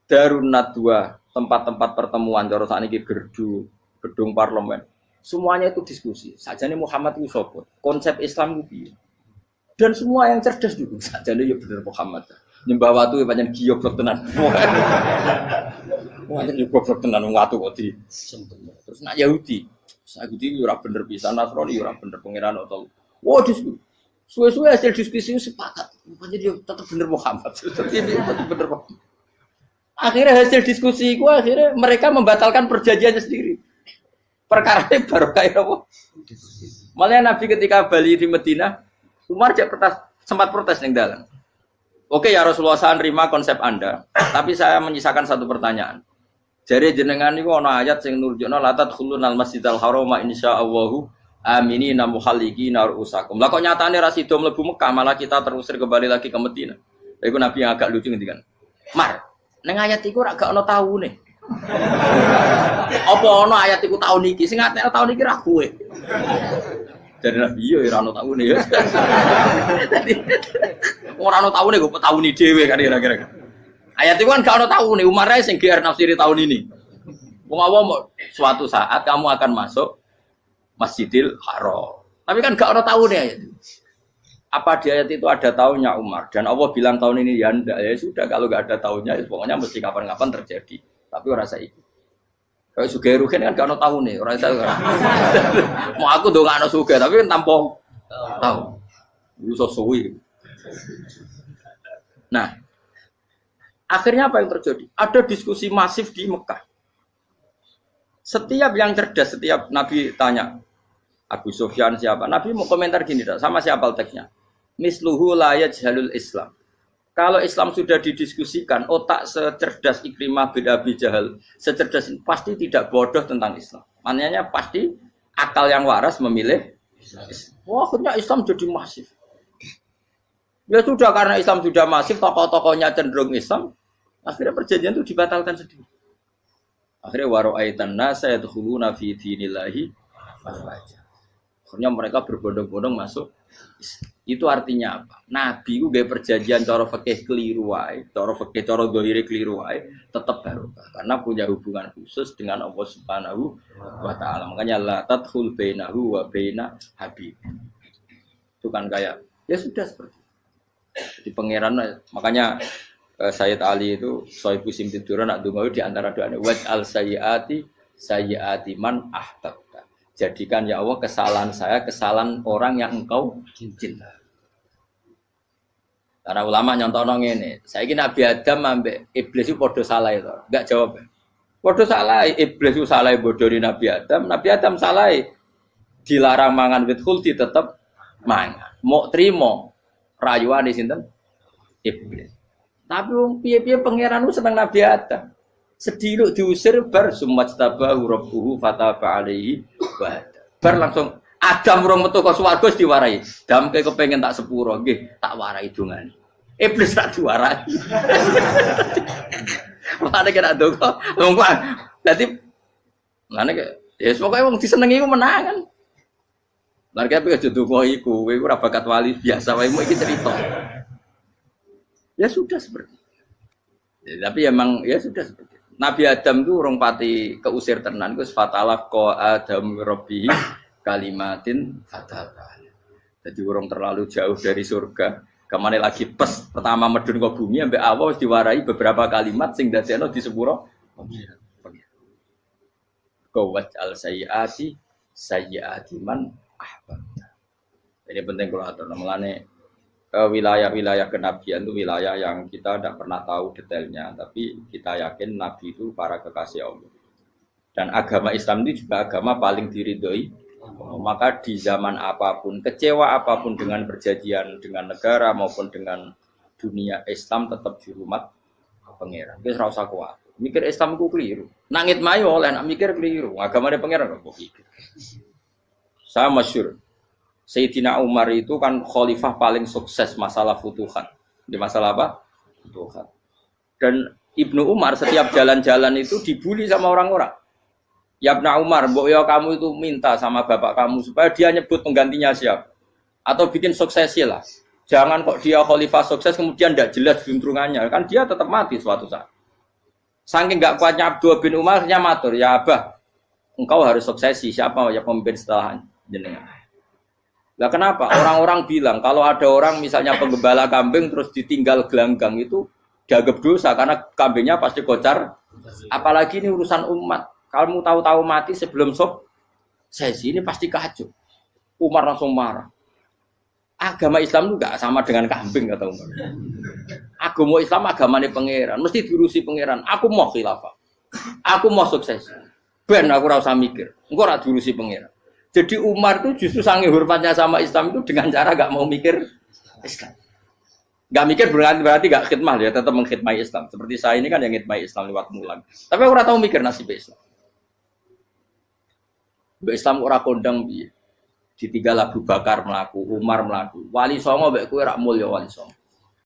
Darun Nadwa, tempat-tempat pertemuan, cara sakniki gerdu, gedung parlemen. Semuanya itu diskusi. Sajane Muhammad itu sapa? Konsep Islam itu. Dan semua yang cerdas juga. Sajane ya bener Muhammad. Nyembah watu ya pancen giyoblok tenan. Pancen giyoblok tenan watu kok di. Terus nak Yahudi. Yahudi ora bener pisan, Nasrani ora bener pangeran atau. Wah, diskusi. Suwe-suwe hasil diskusi sepakat. Pancen dia tetap bener Muhammad. Tetap bener Muhammad. Akhirnya hasil diskusi itu akhirnya mereka membatalkan perjanjiannya sendiri. Perkara ini baru kayak apa? Malah Nabi ketika Bali di Medina, Umar sempat protes ning dalam. Oke ya Rasulullah, saya nerima konsep Anda, tapi saya menyisakan satu pertanyaan. Jadi jenengan niku ana ayat sing nurjukna la tadkhulunal masjidal haram insyaallahu aminina muhalliqina ru'usakum. Lah kok nyatane ra sida mlebu Mekah, malah kita terusir kembali lagi ke Medina. Iku Nabi yang agak lucu ngendikan. Mar, ning ayat iku ra gak ana taune. Apa ana ayat iku tahun iki? Sing ngatene tahun iki ra kowe. Jadi Nabi iya ora ana taune ya. Ora ana taune kok tauni dhewe kan kira-kira. Ayat itu kan gak ana taune, Umar ae sing GR nafsiri tahun ini. Wong awam suatu saat kamu akan masuk Masjidil Haram. Tapi kan gak ada taune ayat itu. Apa di ayat itu ada tahunnya Umar dan Allah bilang tahun ini ya ndak, ya sudah kalau gak ada tahunnya ya pokoknya mesti kapan-kapan terjadi. Tapi ora saiki. Kayak sugih rugen kan gak ono taune, ora iso. Mau aku ndongakno sugih tapi kan tanpa tahu. Iso suwi. Nah, akhirnya apa yang terjadi? Ada diskusi masif di Mekah. Setiap yang cerdas, setiap Nabi tanya Abu Sufyan siapa? Nabi mau komentar gini, sama siapa teksnya? Misluhu la yajhalul Islam. Kalau Islam sudah didiskusikan, otak secerdas Ikrimah bin Abi Jahal, secerdas ini pasti tidak bodoh tentang Islam. Maknanya pasti akal yang waras memilih Islam. Wah, akhirnya Islam jadi masif. Ya sudah, karena Islam sudah masif, tokoh-tokohnya cenderung Islam, akhirnya perjanjian itu dibatalkan sendiri. Akhirnya waro'aitan nasa yadkhuluna fi dinillahi afwaja. Akhirnya mereka berbondong-bondong masuk Islam. Itu artinya apa? Nabi ku gawe perjanjian cara fikih keliru wae, cara fikih cara zahire keliru wae, tetap barokah karena punya hubungan khusus dengan Allah Subhanahu wa taala. Makanya la tadkhul bainahu wa baina habib. Itu kan kayak ya sudah seperti itu. Di pangeran makanya Sayyid Ali itu Sohibu Simtiduran nak dungo di antara doanya waj'al sayyiati man ahbabta. Jadikan ya Allah kesalahan saya kesalahan orang yang engkau cinta. Karena ulama nyontono ngene, saiki Nabi Adam ambek iblis itu padha salah itu. Enggak jawab. Padha salah, iblis itu salah bodoni Nabi Adam salah dilarang mangan wit khuldi tetep mangan. Mau trimo rayuane sinten? Iblis. Tapi wong piye-piye pangeran ku seneng Nabi Adam. Sediluk diusir bar sumajtabahu rabbuhu fataba alaihi wa bar langsung Adam urung metu ka swarga wis diwarai. Damke kepengin tak sepuro nggih, tak warai dongane. Iblis tak diwarai. Mane kena donga. Wong kuwi dadi mane ya pokoke wong disenengi ku menangan. Lan kabeh aja donga iku, kowe ora bakat wali biasa wae iki cerita. Ya sudah seperti itu. Ya, tapi emang ya sudah seperti itu. Nabi Adam itu urung pati keusir tenan, Gus fatalah ko Adam Rabbi kalimatin fataba. Jadi urung terlalu jauh dari surga. Kemana lagi pes pertama medun ke bumi ambek Allah wis diwarai beberapa kalimat sing dadekno di sepuro. Qawat al sayyiati man ahbabta. Ini penting kalau atur namanya wilayah-wilayah kenabian itu wilayah yang kita tidak pernah tahu detailnya, tapi kita yakin Nabi itu para kekasih Allah. Dan agama Islam itu juga agama paling diridhoi. Maka di zaman apapun, kecewa apapun dengan perjanjian dengan negara maupun dengan dunia, Islam tetap dihormat pangeran. Wis ora usah kuat. Mikir Islam ku keliru. Nangit mayo oleh nak mikir keliru. Agamane pangeran kok iki. Saya masyhur. Sayyidina Umar itu kan khalifah paling sukses masalah futuhat. Di masalah apa? Futuhat. Dan Ibnu Umar setiap jalan-jalan itu dibully sama orang-orang. Ya Ibnu Umar, mbok ya kamu itu minta sama bapak kamu supaya dia nyebut penggantinya siapa. Atau bikin suksesi lah. Jangan kok dia khalifah sukses kemudian tidak jelas juntrungannya. Kan dia tetap mati suatu saat. Saking gak kuatnya Abdul bin Umar, nya matur, ya Abah, engkau harus suksesi. Siapa ya pemimpin setelah jenengan? Lah kenapa? Orang-orang bilang kalau ada orang misalnya penggembala kambing terus ditinggal gelanggang itu dianggap dosa karena kambingnya pasti kocar. Apalagi ini urusan umat. Kamu tahu-tahu mati sebelum sesi ini pasti kacau. Umar langsung marah. Agama Islam itu gak sama dengan kambing kata Umar. Agama Islam agamanya pangeran, mesti diurusi pangeran. Aku mau khilafah. Aku mau sukses. Ben aku ora usah mikir. Engko ora diurusi pangeran. Jadi Umar itu justru sangat hormatnya sama Islam itu dengan cara gak mau mikir Islam. Gak mikir berarti gak khidmah ya, tetap mengkhidmati Islam. Seperti saya ini kan yang khidmati Islam lewat mulan. Tapi aku ora tahu mikir nasib Islam. Islam ora kondang piye. Ditinggal Abu Bakar melaku, Umar melaku. Wali songo mbek kowe rak mulya wali songo.